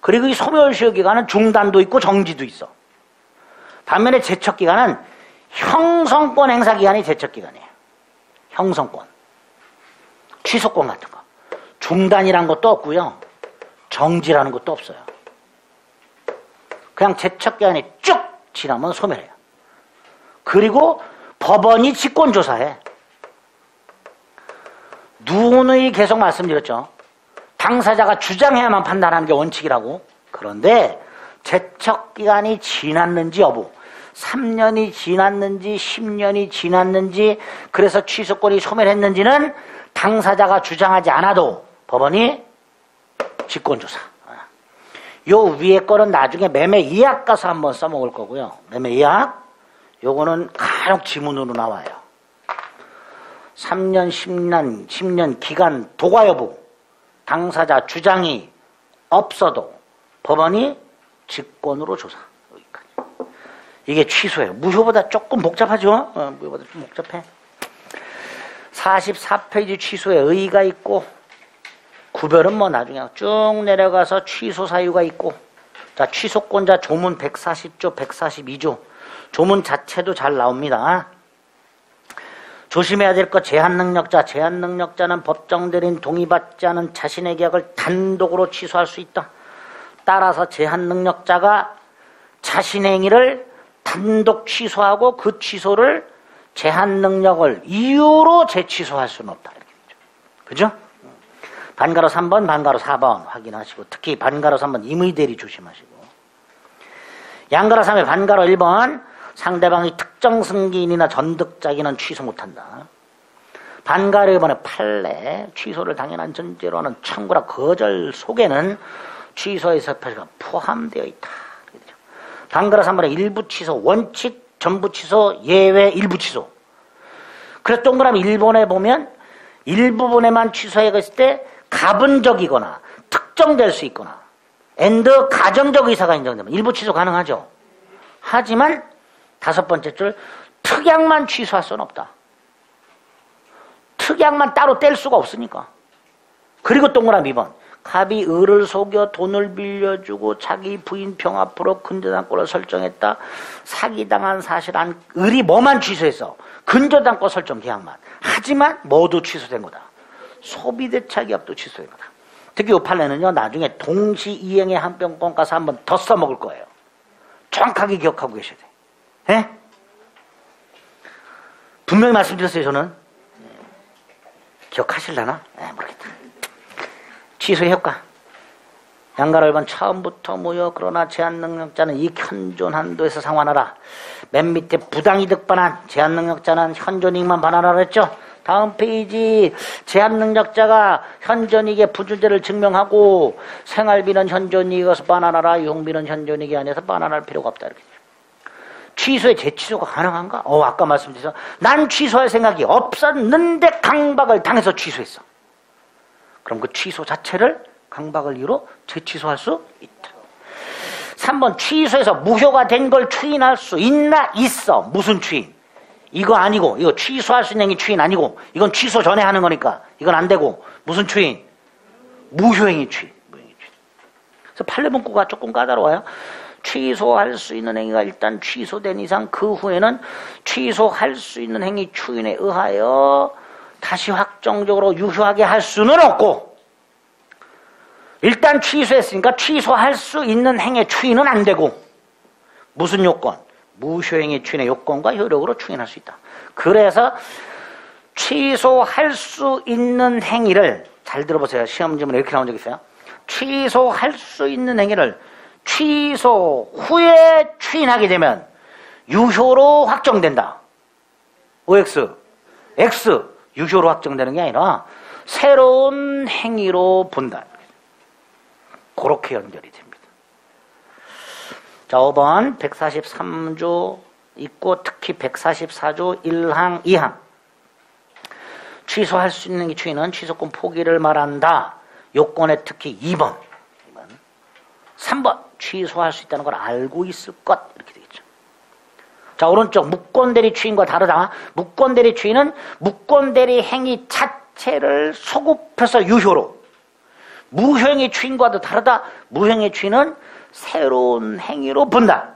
그리고 이 소멸시효 기간은 중단도 있고 정지도 있어. 반면에 제척 기간은 형성권 행사 기간이 제척 기간이에요. 형성권. 취소권 같은 거. 중단이란 것도 없고요. 정지라는 것도 없어요. 그냥 제척기한이 쭉 지나면 소멸해요. 그리고 법원이 직권조사해. 누누이 계속 말씀드렸죠. 당사자가 주장해야만 판단하는 게 원칙이라고. 그런데 제척기간이 지났는지 여부, 3년이 지났는지 10년이 지났는지 그래서 취소권이 소멸했는지는 당사자가 주장하지 않아도 법원이 직권조사. 요 위에 거는 나중에 매매 예약 가서 한번 써먹을 거고요. 매매 예약 요거는 간혹 지문으로 나와요. 3년, 10년 기간 도과 여부, 당사자 주장이 없어도 법원이 직권으로 조사. 여기까지. 이게 취소예요. 무효보다 조금 복잡하죠? 무효보다 좀 복잡해. 44페이지 취소에 의의가 있고, 구별은 뭐 나중에 쭉 내려가서 취소 사유가 있고, 자, 취소권자 조문 140조, 142조. 조문 자체도 잘 나옵니다. 조심해야 될 것, 제한능력자. 제한능력자는 법정 대리인 동의받지 않은 자신의 계약을 단독으로 취소할 수 있다. 따라서 제한능력자가 자신의 행위를 단독 취소하고 그 취소를 제한능력을 이유로 재취소할 수는 없다. 이렇게 되죠. 그죠? 반가로 3번, 반가로 4번 확인하시고, 특히 반가로 3번 임의대리 조심하시고, 양가로 3의 반가로 1번 상대방이 특정 승기인이나 전득자기는 취소 못한다. 반가로 1번의 판례 취소를 당연한 전제로 하는 청구나 거절 속에는 취소의 설표가 포함되어 있다. 반가로 3번의 일부 취소, 원칙 전부 취소, 예외 일부 취소. 그래서 동그라미 1번에 보면 일부분에만 취소했을 때 가분적이거나 특정될 수 있거나 엔드 가정적 의사가 인정되면 일부 취소 가능하죠. 하지만 5번째 줄 특약만 취소할 수는 없다. 특약만 따로 뗄 수가 없으니까. 그리고 동그라미 2번 갑이 을을 속여 돈을 빌려주고 자기 부인 병 앞으로 근저당권을 설정했다. 사기당한 사실 안 을이 뭐만 취소했어? 근저당권 설정 계약만. 하지만 모두 취소된 거다. 소비대차 계약도 취소된 거다. 특히 이 판례는요, 나중에 동시이행의 한병권 가서 한번 더 써먹을 거예요. 정확하게 기억하고 계셔야 돼. 예? 분명히 말씀드렸어요, 저는. 기억하실라나? 모르겠다. 취소의 효과. 양가로 1번 처음부터 무효 그러나 제한능력자는 이 현존 한도에서 상환하라. 맨 밑에 부당이득 반환. 제한능력자는 현존이익만 반환하라 했죠. 다음 페이지 제한능력자가 현존이익의 부주제를 증명하고 생활비는 현존이익에서 반환하라. 유흥비는 현존이익이 아니어서 반환할 필요가 없다. 이렇게. 취소에 재취소가 가능한가? 아까 말씀드렸죠. 난 취소할 생각이 없었는데 강박을 당해서 취소했어. 그럼 그 취소 자체를 강박을 이유로 재취소할 수 있다. 3번 취소해서 무효가 된 걸 추인할 수 있나? 있어. 무슨 추인? 이거 아니고, 이거 취소할 수 있는 행위 추인 아니고, 이건 취소 전에 하는 거니까 이건 안 되고, 무슨 추인? 무효행위 추인. 그래서 판례 문구가 조금 까다로워요. 취소할 수 있는 행위가 일단 취소된 이상 그 후에는 취소할 수 있는 행위 추인에 의하여 다시 확정적으로 유효하게 할 수는 없고, 일단 취소했으니까 취소할 수 있는 행위 추인은 안 되고, 무슨 요건? 무효행위 추인의 요건과 효력으로 추인할 수 있다. 그래서 취소할 수 있는 행위를, 잘 들어보세요. 시험 지문에 이렇게 나온 적 있어요. 취소할 수 있는 행위를 취소 후에 추인하게 되면 유효로 확정된다. OX, X 유효로 확정되는 게 아니라 새로운 행위로 본다. 그렇게 연결이 됩니다. 자, 5번 143조 있고 특히 144조 1항, 2항 취소할 수 있는 추인은 취소권 포기를 말한다. 요건에 특히 2번 3번 취소할 수 있다는 걸 알고 있을 것 이렇게 되겠죠. 자, 오른쪽 무권대리 추인과 다르다. 무권대리 추인은 무권대리 행위 자체를 소급해서 유효로, 무효행위 추인과도 다르다. 무효행위 추인은 새로운 행위로 본다.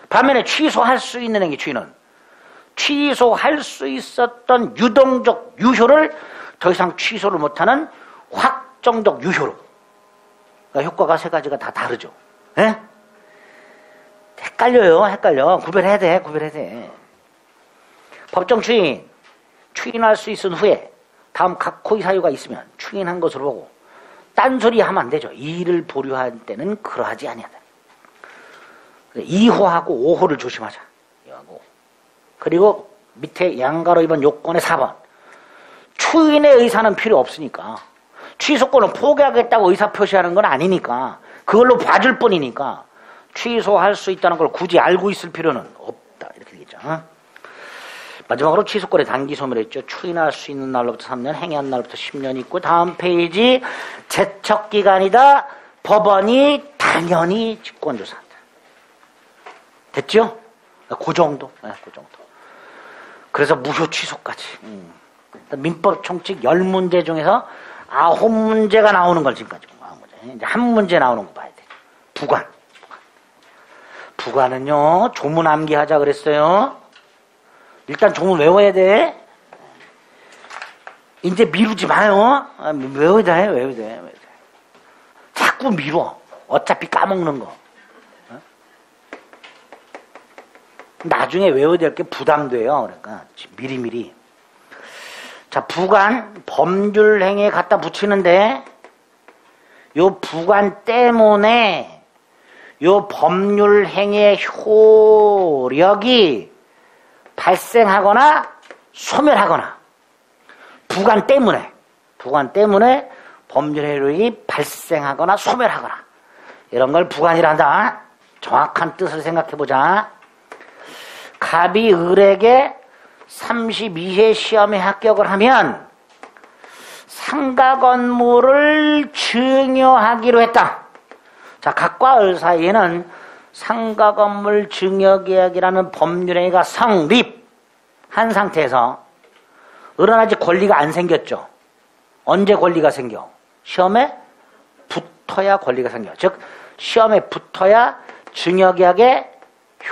반면에 취소할 수 있는 행위 추인은 취소할 수 있었던 유동적 유효를 더 이상 취소를 못하는 확정적 유효로. 그러니까 효과가 세 가지가 다 다르죠. 예? 헷갈려. 구별해야 돼. 법정 추인할 수 있은 후에 다음 각호의 사유가 있으면 추인한 것으로 보고 딴소리 하면 안 되죠. 이를 보류할 때는 그러하지 아니하다. 2호하고 5호를 조심하자. 그리고 밑에 양가로 2번 요건의 4번. 추인의 의사는 필요 없으니까. 취소권을 포기하겠다고 의사 표시하는 건 아니니까. 그걸로 봐줄 뿐이니까. 취소할 수 있다는 걸 굳이 알고 있을 필요는 없다. 이렇게 되겠죠. 마지막으로 취소권의 단기 소멸을 했죠. 추인할 수 있는 날로부터 3년, 행위한 날부터 10년 있고, 다음 페이지 제척기간이다. 법원이 당연히 직권조사한다. 됐죠? 그 정도. 그래서 무효 취소까지. 민법 총칙 10문제 중에서 9문제가 나오는 걸 지금까지 공부한 거죠. 이제 한 문제 나오는 거 봐야 돼. 부관은요, 조문 암기하자 그랬어요. 일단 조문 외워야 돼. 이제 미루지 마요. 외워야 돼. 자꾸 미뤄. 어차피 까먹는 거. 나중에 외워야 될 게 부담돼요. 그러니까 미리미리. 자, 부관, 법률행위에 갖다 붙이는데 요 부관 때문에 요 법률행위의 효력이 발생하거나 소멸하거나 부관 때문에 법률효력이 발생하거나 소멸하거나 이런 걸 부관이란다. 정확한 뜻을 생각해보자. 갑이 을에게 32회 시험에 합격을 하면 상가 건물을 증여하기로 했다. 자, 갑과 을 사이에는 상가 건물 증여 계약이라는 법률행위가 성립한 상태에서 을은 아직 권리가 안 생겼죠. 언제 권리가 생겨? 시험에 붙어야 권리가 생겨. 즉 시험에 붙어야 증여 계약의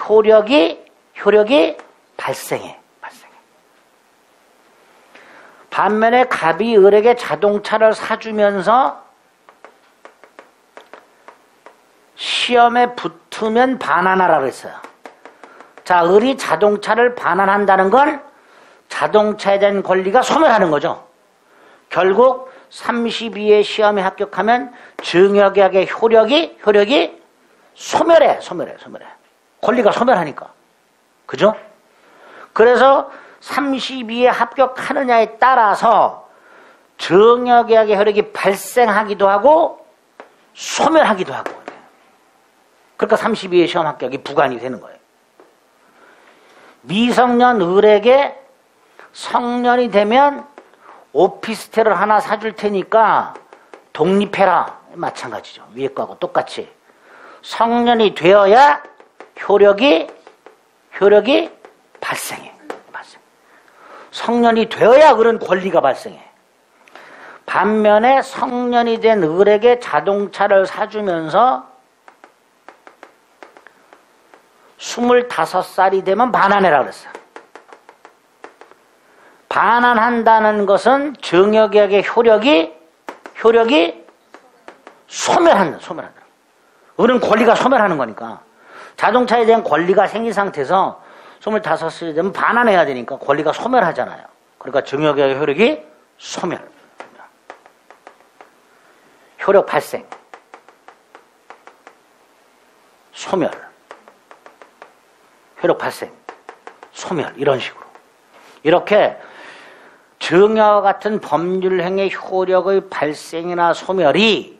효력이 발생해. 반면에 갑이 을에게 자동차를 사주면서 시험에 붙으면 반환하라 그랬어요. 자, 을이 자동차를 반환한다는 건 자동차에 대한 권리가 소멸하는 거죠. 결국 32회 시험에 합격하면 증여계약의 효력이 소멸해. 권리가 소멸하니까. 그죠? 그래서 32회 합격하느냐에 따라서 증여계약의 효력이 발생하기도 하고 소멸하기도 하고. 그러니까 32회 시험 합격이 부관이 되는 거예요. 미성년 을에게 성년이 되면 오피스텔을 하나 사줄 테니까 독립해라. 마찬가지죠. 위에 거하고 똑같이. 성년이 되어야 효력이 발생해. 성년이 되어야 을은 권리가 발생해. 반면에 성년이 된 을에게 자동차를 사주면서 25살이 되면 반환해라 그랬어. 반환한다는 것은 증여계약의 효력이 소멸한다. 을은 권리가 소멸하는 거니까. 자동차에 대한 권리가 생긴 상태에서 25살이 되면 반환해야 되니까 권리가 소멸하잖아요. 그러니까 증여계약의 효력이 소멸. 효력 발생. 소멸. 효력 발생. 소멸. 이런 식으로. 이렇게 증여와 같은 법률행위의 효력의 발생이나 소멸이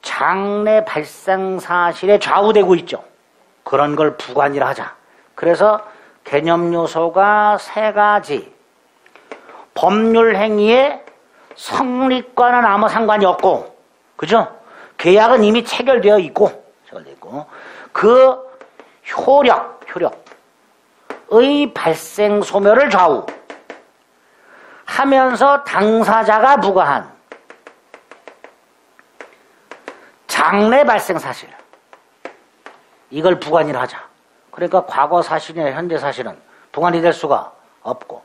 장래 발생 사실에 좌우되고 있죠. 그런 걸 부관이라 하자. 그래서 개념 요소가 3가지. 법률행위의 성립과는 아무 상관이 없고, 그죠? 계약은 이미 체결되어 있고, 그 효력의 발생 소멸을 좌우하면서 당사자가 부과한 장래 발생 사실, 이걸 부관이라 하자. 그러니까 과거 사실이나 현재 사실은 부관이 될 수가 없고,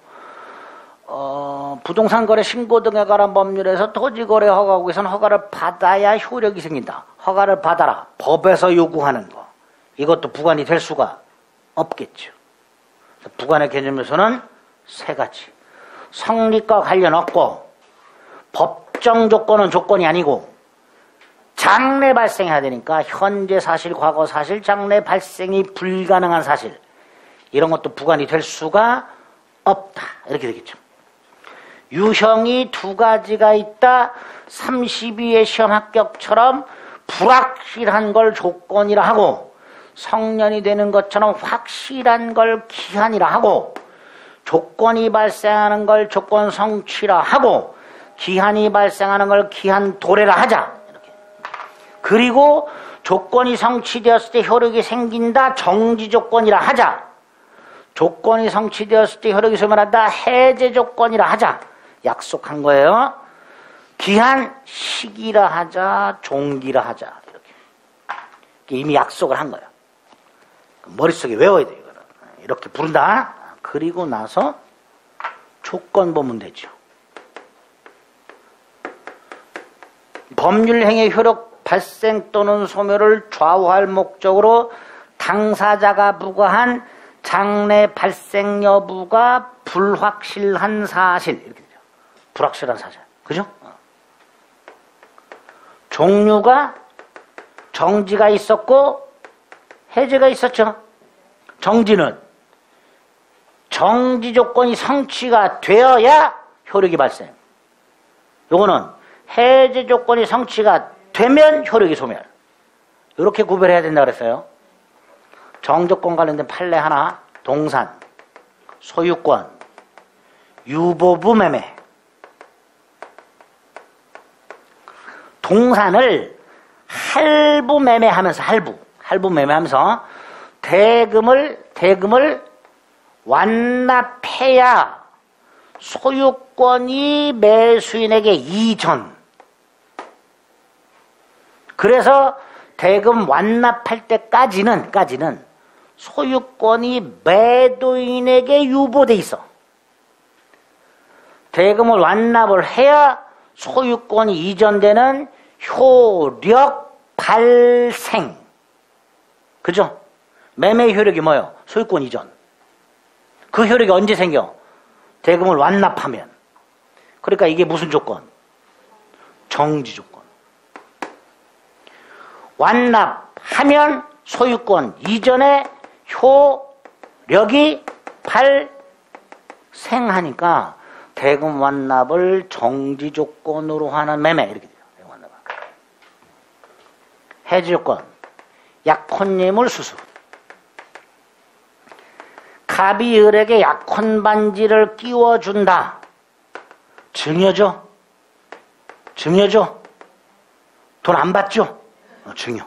부동산 거래 신고 등에 관한 법률에서 토지 거래 허가국에서는 허가를 받아야 효력이 생긴다. 허가를 받아라. 법에서 요구하는 거. 이것도 부관이 될 수가 없겠죠. 부관의 개념에서는 세 가지. 성립과 관련 없고 법정 조건은 조건이 아니고 장래 발생해야 되니까 현재 사실, 과거 사실, 장래 발생이 불가능한 사실 이런 것도 부관이 될 수가 없다. 이렇게 되겠죠. 유형이 두 가지가 있다. 32의 시험 합격처럼 불확실한 걸 조건이라 하고 성년이 되는 것처럼 확실한 걸 기한이라 하고 조건이 발생하는 걸 조건 성취라 하고 기한이 발생하는 걸 기한 도래라 하자. 이렇게. 그리고 조건이 성취되었을 때 효력이 생긴다. 정지 조건이라 하자. 조건이 성취되었을 때 효력이 소멸한다. 해제 조건이라 하자. 약속한 거예요. 기한 시기라 하자. 종기라 하자. 이렇게. 이미 약속을 한 거예요. 머릿속에 외워야 돼요. 이렇게 부른다. 그리고 나서 조건 보면 되죠. 법률행위 효력 발생 또는 소멸을 좌우할 목적으로 당사자가 부과한 장래 발생 여부가 불확실한 사실. 이렇게 되죠. 불확실한 사실. 그죠? 종류가 정지가 있었고 해제가 있었죠. 정지는 정지 조건이 성취가 되어야 효력이 발생. 요거는 해제 조건이 성취가 되면 효력이 소멸. 이렇게 구별해야 된다 그랬어요. 정조건 관련된 판례 하나. 동산, 소유권, 유보부 매매. 동산을 할부 매매하면서 할부 매매하면서 대금을 완납해야 소유권이 매수인에게 이전. 그래서 대금 완납할 때까지는 소유권이 매도인에게 유보돼 있어. 대금을 완납을 해야 소유권이 이전되는 효력 발생. 그죠? 매매 효력이 뭐예요? 소유권 이전. 그 효력이 언제 생겨? 대금을 완납하면. 그러니까 이게 무슨 조건? 정지 조건. 완납하면 소유권 이전에 효력이 발생하니까 대금 완납을 정지 조건으로 하는 매매. 이렇게 돼요. 대금 완납. 해지 조건. 약혼예물 수수. 갑이 을에게 약혼 반지를 끼워준다. 증여죠? 돈 안 받죠? 증여.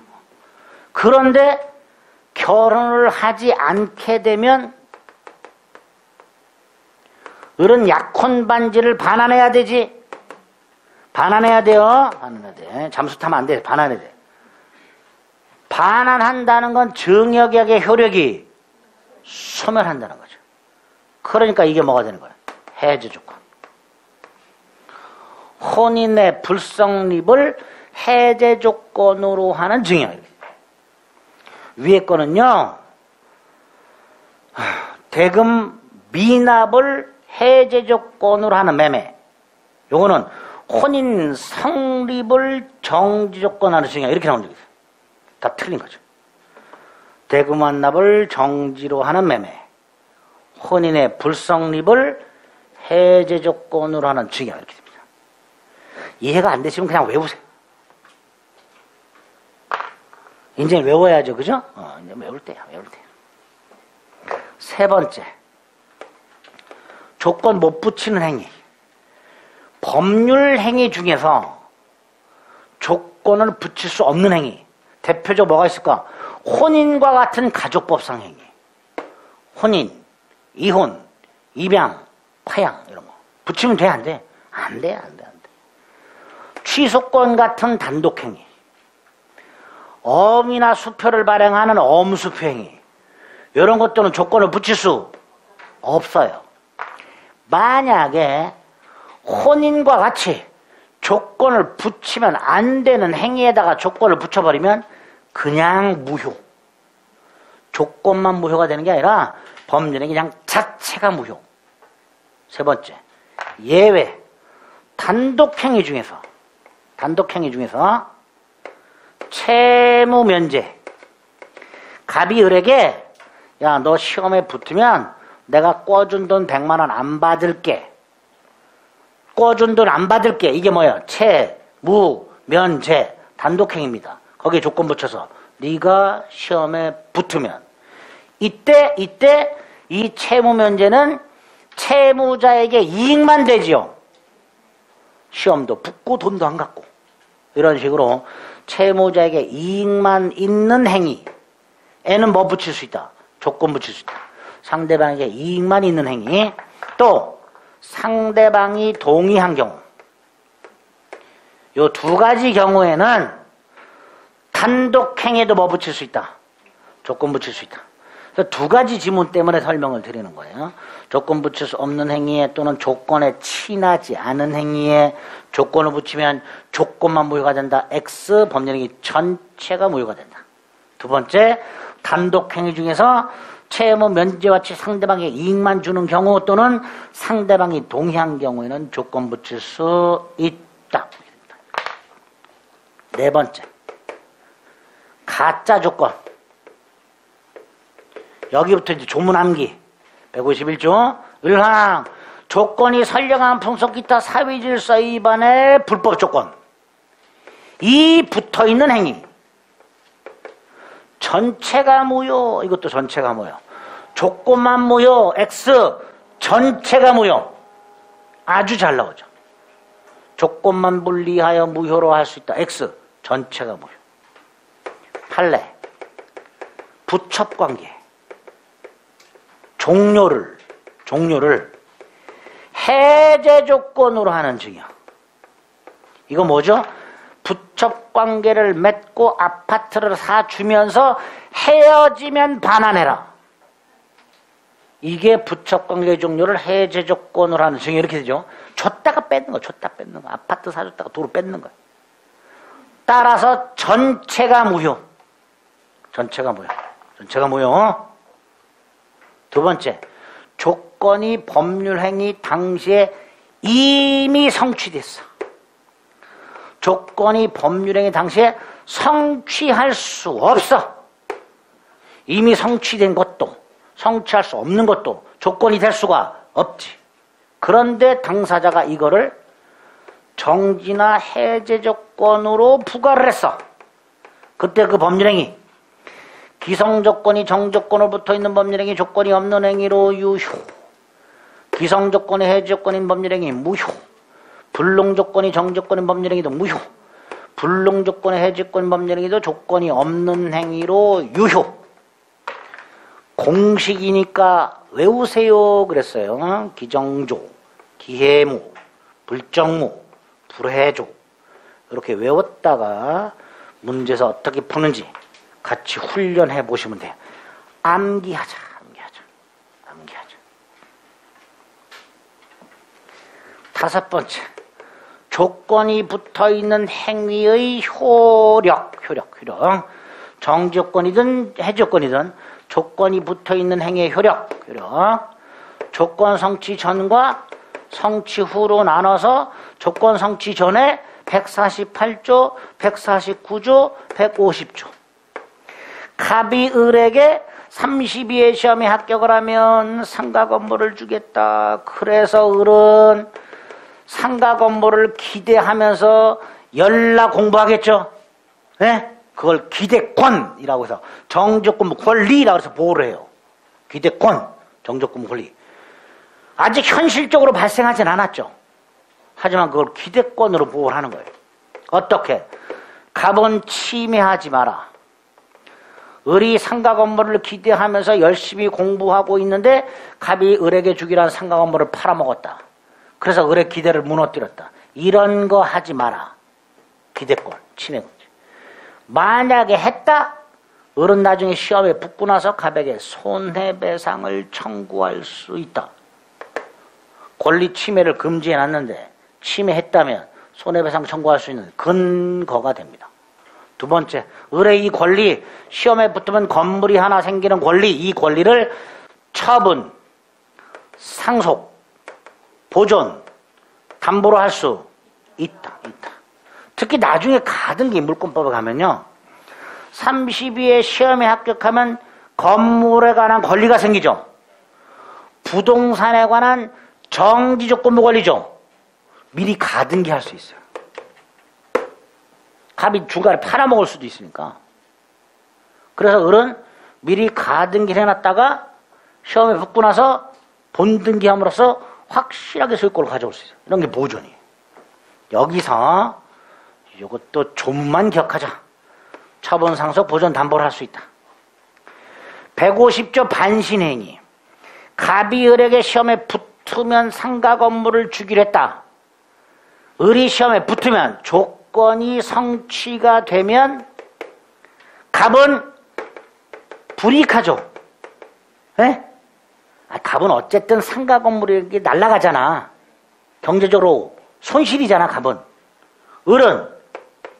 그런데 결혼을 하지 않게 되면 을은 약혼 반지를 반환해야 되지. 반환해야 돼요. 반환해야 돼. 잠수 타면 안 돼. 반환해야 돼. 반환한다는 건 증여계약의 효력이 소멸한다는 거죠. 그러니까 이게 뭐가 되는 거야? 해지 조건. 혼인의 불성립을 해제 조건으로 하는 증여. 위에 거는요, 대금 미납을 해제 조건으로 하는 매매. 요거는 혼인 성립을 정지 조건으로 하는 증여. 이렇게 나온 적이 있어요. 다 틀린 거죠. 대금 완납을 정지로 하는 매매. 혼인의 불성립을 해제 조건으로 하는 증여. 이렇게 됩니다. 이해가 안 되시면 그냥 외우세요. 이제 외워야죠. 그죠? 이제 외울 때야. 세 번째. 조건 못 붙이는 행위. 법률 행위 중에서 조건을 붙일 수 없는 행위. 대표적으로 뭐가 있을까? 혼인과 같은 가족법상 행위. 혼인, 이혼, 입양, 파양 이런 거. 붙이면 돼? 안 돼? 안 돼. 취소권 같은 단독행위. 엄이나 수표를 발행하는 엄수표 행위. 이런 것들은 조건을 붙일 수 없어요. 만약에 혼인과 같이 조건을 붙이면 안 되는 행위에다가 조건을 붙여버리면 그냥 무효. 조건만 무효가 되는 게 아니라 법률행위 그냥 자체가 무효. 세 번째, 예외. 단독행위 중에서 채무 면제. 갑이 을에게 야, 너 시험에 붙으면 내가 꿔준 돈 100만 원 안 받을게. 꿔준 돈 안 받을게. 이게 뭐야? 채무 면제. 단독행위입니다. 거기에 조건 붙여서 네가 시험에 붙으면 이때 이 채무 면제는 채무자에게 이익만 되지요. 시험도 붙고 돈도 안 갖고. 이런 식으로 채무자에게 이익만 있는 행위에는 뭐 붙일 수 있다? 조건 붙일 수 있다. 상대방에게 이익만 있는 행위. 또 상대방이 동의한 경우. 요 두 가지 경우에는 단독행위에도 뭐 붙일 수 있다? 조건 붙일 수 있다. 두 가지 지문 때문에 설명을 드리는 거예요. 조건 붙일 수 없는 행위에 또는 조건에 친하지 않은 행위에 조건을 붙이면 조건만 무효가 된다. X 법률행위 전체가 무효가 된다. 두 번째, 단독행위 중에서 채무 면제와 같이 상대방에게 이익만 주는 경우 또는 상대방이 동의한 경우에는 조건 붙일 수 있다. 네 번째, 가짜 조건. 여기부터 이제 조문 암기. 151조. 을항. 조건이 선량한 풍속 기타 사회질서 위반의 불법 조건. 이 붙어있는 행위. 전체가 무효. 이것도 전체가 무효. 조건만 무효. X. 전체가 무효. 아주 잘 나오죠. 조건만 분리하여 무효로 할 수 있다. X. 전체가 무효. 판례. 부첩관계. 종료를 해제 조건으로 하는 증여. 이거 뭐죠? 부첩관계를 맺고 아파트를 사주면서 헤어지면 반환해라. 이게 부첩관계 종료를 해제 조건으로 하는 증여. 이렇게 되죠. 줬다가 뺏는 거. 아파트 사줬다가 도로 뺏는 거야. 따라서 전체가 무효. 전체가 무효. 두 번째, 조건이 법률행위 당시에 이미 성취됐어. 조건이 법률행위 당시에 성취할 수 없어. 이미 성취된 것도 성취할 수 없는 것도 조건이 될 수가 없지. 그런데 당사자가 이거를 정지나 해제 조건으로 부과를 했어. 그때 그 법률행위 기성조건이 정조건으로 붙어있는 법률행위 조건이 없는 행위로 유효. 기성조건이 해제조건인 법률행위 무효. 불능조건이 정조건인 법률행위도 무효. 불능조건이 해제조건인 법률행위도 조건이 없는 행위로 유효. 공식이니까 외우세요 그랬어요. 기정조, 기해무, 불정무, 불해조 이렇게 외웠다가 문제에서 어떻게 푸는지 같이 훈련해 보시면 돼요. 암기하자. 다섯 번째, 조건이 붙어있는 행위의 효력. 정지조건이든 해지조건이든 조건이 붙어있는 행위의 효력. 조건 성취 전과 성취 후로 나눠서 조건 성취 전에 148조, 149조, 150조. 갑이 을에게 32회 시험에 합격을 하면 상가 건물을 주겠다. 그래서 을은 상가 건물을 기대하면서 열나 공부하겠죠. 네? 그걸 기대권이라고 해서 정조건부 권리라고 해서 보호를 해요. 기대권, 정조건부 권리. 아직 현실적으로 발생하진 않았죠. 하지만 그걸 기대권으로 보호를 하는 거예요. 어떻게? 갑은 침해하지 마라. 을이 상가 건물을 기대하면서 열심히 공부하고 있는데 갑이 을에게 주기로 한 상가 건물을 팔아먹었다. 그래서 을의 기대를 무너뜨렸다. 이런 거 하지 마라. 기대권, 침해. 만약에 했다? 을은 나중에 시험에 붙고 나서 갑에게 손해배상을 청구할 수 있다. 권리 침해를 금지해놨는데 침해했다면 손해배상 청구할 수 있는 근거가 됩니다. 두 번째, 을의 이 권리, 시험에 붙으면 건물이 하나 생기는 권리, 이 권리를 처분, 상속, 보존, 담보로 할 수 있다. 특히 나중에 가등기 물권법에 가면요. 32회 시험에 합격하면 건물에 관한 권리가 생기죠. 부동산에 관한 정지조건부 권리죠. 미리 가등기 할 수 있어요. 갑이 중간에 팔아먹을 수도 있으니까. 그래서 을은 미리 가등기를 해놨다가 시험에 붙고 나서 본등기함으로써 확실하게 소유권을 가져올 수 있어요. 이런 게 보존이에요. 여기서 이것도 조문만 기억하자. 처분, 상속, 보존, 담보를 할 수 있다. 150조 반신행위. 갑이 을에게 시험에 붙으면 상가 건물을 주기로 했다. 을이 시험에 붙으면 조건이 성취가 되면 갑은 불이익하죠. 예? 갑은 어쨌든 상가 건물이 날아가잖아. 경제적으로 손실이잖아, 갑은. 을은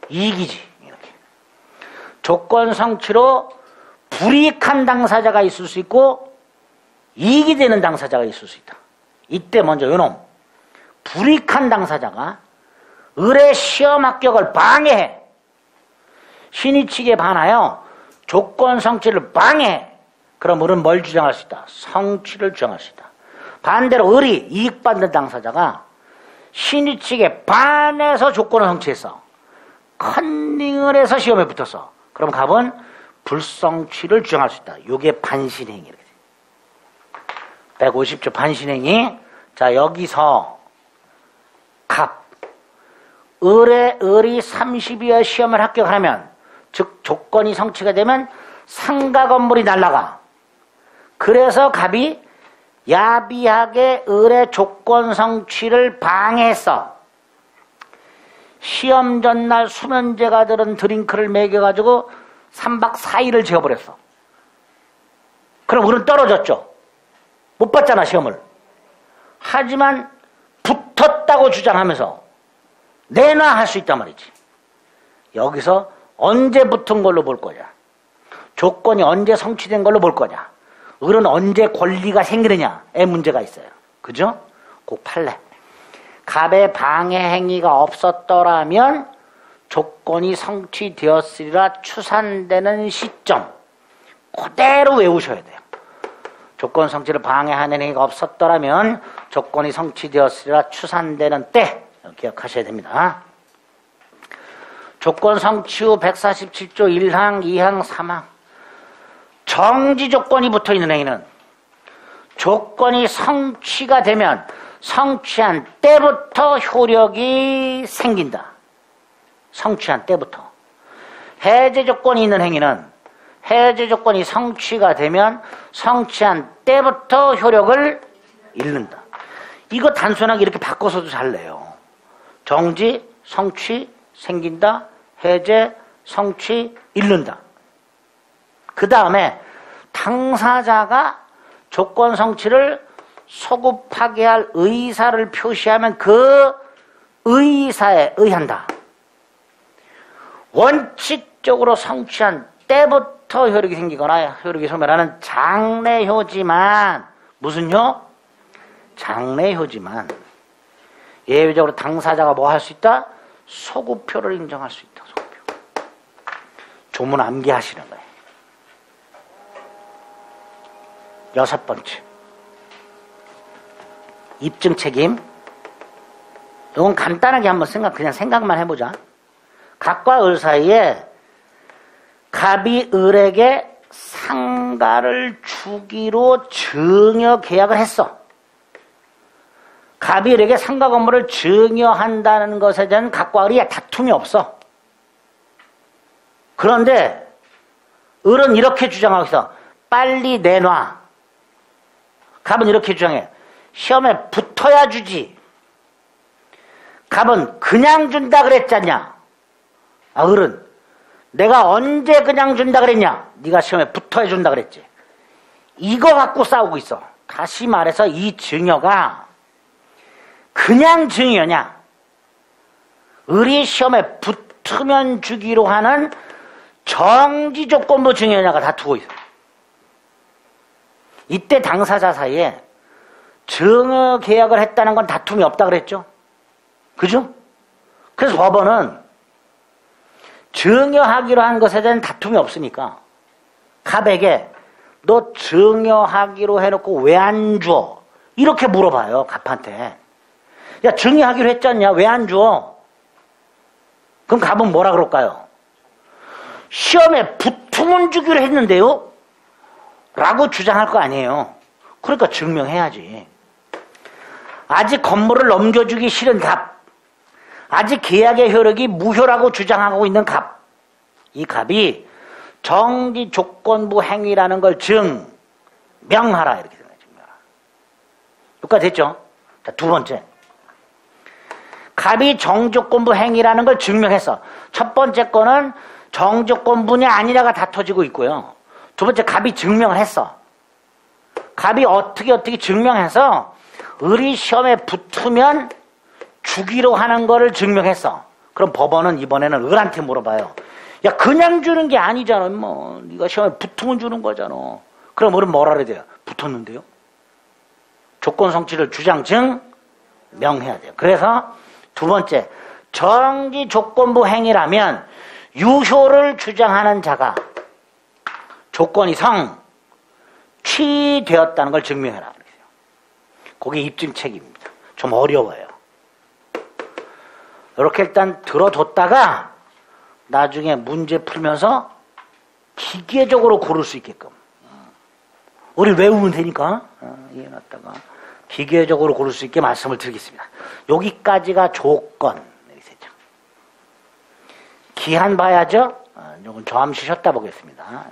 이익이지. 이렇게. 조건 성취로 불이익한 당사자가 있을 수 있고 이익이 되는 당사자가 있을 수 있다. 이때 먼저 요놈. 불이익한 당사자가 을의 시험 합격을 방해해. 신의칙에 반하여 조건 성취를 방해해. 그럼 을은 뭘 주장할 수 있다? 성취를 주장할 수 있다. 반대로 을이 이익받는 당사자가 신의칙에 반해서 조건을 성취했어. 컨닝을 해서 시험에 붙었어. 그럼 갑은 불성취를 주장할 수 있다. 이게 반신행위. 150조 반신행위. 자, 여기서 갑. 을이 32회 시험을 합격하면, 즉 조건이 성취가 되면 상가 건물이 날아가. 그래서 갑이 야비하게 을의 조건 성취를 방해했어. 시험 전날 수면제가 들은 드링크를 먹여가지고 3박 4일을 재워버렸어. 그럼 을은 떨어졌죠. 못 봤잖아, 시험을. 하지만 붙었다고 주장하면서 내놔 할 수 있단 말이지. 여기서 언제 붙은 걸로 볼 거냐, 조건이 언제 성취된 걸로 볼 거냐, 을은 언제 권리가 생기느냐에 문제가 있어요. 그죠? 꼭 판례. 갑의 방해 행위가 없었더라면 조건이 성취되었으리라 추산되는 시점 그대로 외우셔야 돼요. 조건 성취를 방해하는 행위가 없었더라면 조건이 성취되었으리라 추산되는 때 기억하셔야 됩니다. 조건 성취 후 147조 1항, 2항, 3항 정지 조건이 붙어있는 행위는 조건이 성취가 되면 성취한 때부터 효력이 생긴다. 성취한 때부터. 해제 조건이 있는 행위는 해제 조건이 성취가 되면 성취한 때부터 효력을 잃는다. 이거 단순하게 이렇게 바꿔서도 잘 내요. 정지, 성취, 생긴다, 해제, 성취, 잃는다. 그 다음에 당사자가 조건 성취를 소급하게 할 의사를 표시하면 그 의사에 의한다. 원칙적으로 성취한 때부터 효력이 생기거나 효력이 소멸하는 장래효지만, 무슨 효? 장래효지만 예외적으로 당사자가 뭐 할 수 있다? 소급표를 인정할 수 있다. 소급표. 조문 암기하시는 거예요. 6번째, 입증 책임. 이건 간단하게 한번 그냥 생각만 해보자. 갑과 을 사이에 갑이 을에게 상가를 주기로 증여 계약을 했어. 갑이 을에게 상가 건물을 증여한다는 것에 대한 갑과 을이 다툼이 없어. 그런데 을은 이렇게 주장하고 있어. 빨리 내놔. 갑은 이렇게 주장해. 시험에 붙어야 주지. 갑은 그냥 준다 그랬잖냐. 을은 내가 언제 그냥 준다 그랬냐. 네가 시험에 붙어야 준다 그랬지. 이거 갖고 싸우고 있어. 다시 말해서 이 증여가 그냥 증여냐, 을이 시험에 붙으면 주기로 하는 정지 조건부 증여자가 다투고 있어요. 이때 당사자 사이에 증여 계약을 했다는 건 다툼이 없다 그랬죠? 그죠? 그래서 법원은 증여하기로 한 것에 대한 다툼이 없으니까 갑에게 너 증여하기로 해놓고 왜 안 줘? 이렇게 물어봐요, 갑한테. 야, 증여하기로 했지 않냐? 왜 안 줘? 그럼 갑은 뭐라 그럴까요? 시험에 붙으면 주기로 했는데요? 라고 주장할 거 아니에요. 그러니까 증명해야지. 아직 건물을 넘겨주기 싫은 갑, 아직 계약의 효력이 무효라고 주장하고 있는 갑, 이 갑이 정지 조건부 행위라는 걸 증명하라 이렇게 생각해요. 증명하라. 여기까지 됐죠? 자, 두 번째, 갑이 정조건부 행위라는 걸 증명했어. 첫 번째 거는 정조건분이 아니라가 다퉈지고 있고요. 두 번째, 갑이 증명을 했어. 갑이 어떻게 증명해서 을이 시험에 붙으면 주기로 하는 거를 증명했어. 그럼 법원은 이번에는 을한테 물어봐요. 야, 그냥 주는 게 아니잖아. 뭐 네가 시험에 붙으면 주는 거잖아. 그럼 을은 뭐라 그래야 돼요? 붙었는데요. 조건 성취를 주장 증명해야 돼요. 그래서 두 번째, 정지 조건부 행위라면 유효를 주장하는 자가 조건이 성취되었다는 걸 증명해라. 그게 입증책입니다. 좀 어려워요. 이렇게 일단 들어뒀다가 나중에 문제 풀면서 기계적으로 고를 수 있게끔 우리 외우면 되니까 이해놨다가 기계적으로 고를 수 있게 말씀을 드리겠습니다. 여기까지가 조건. 기한 봐야죠. 조금 잠시 쉬었다 보겠습니다.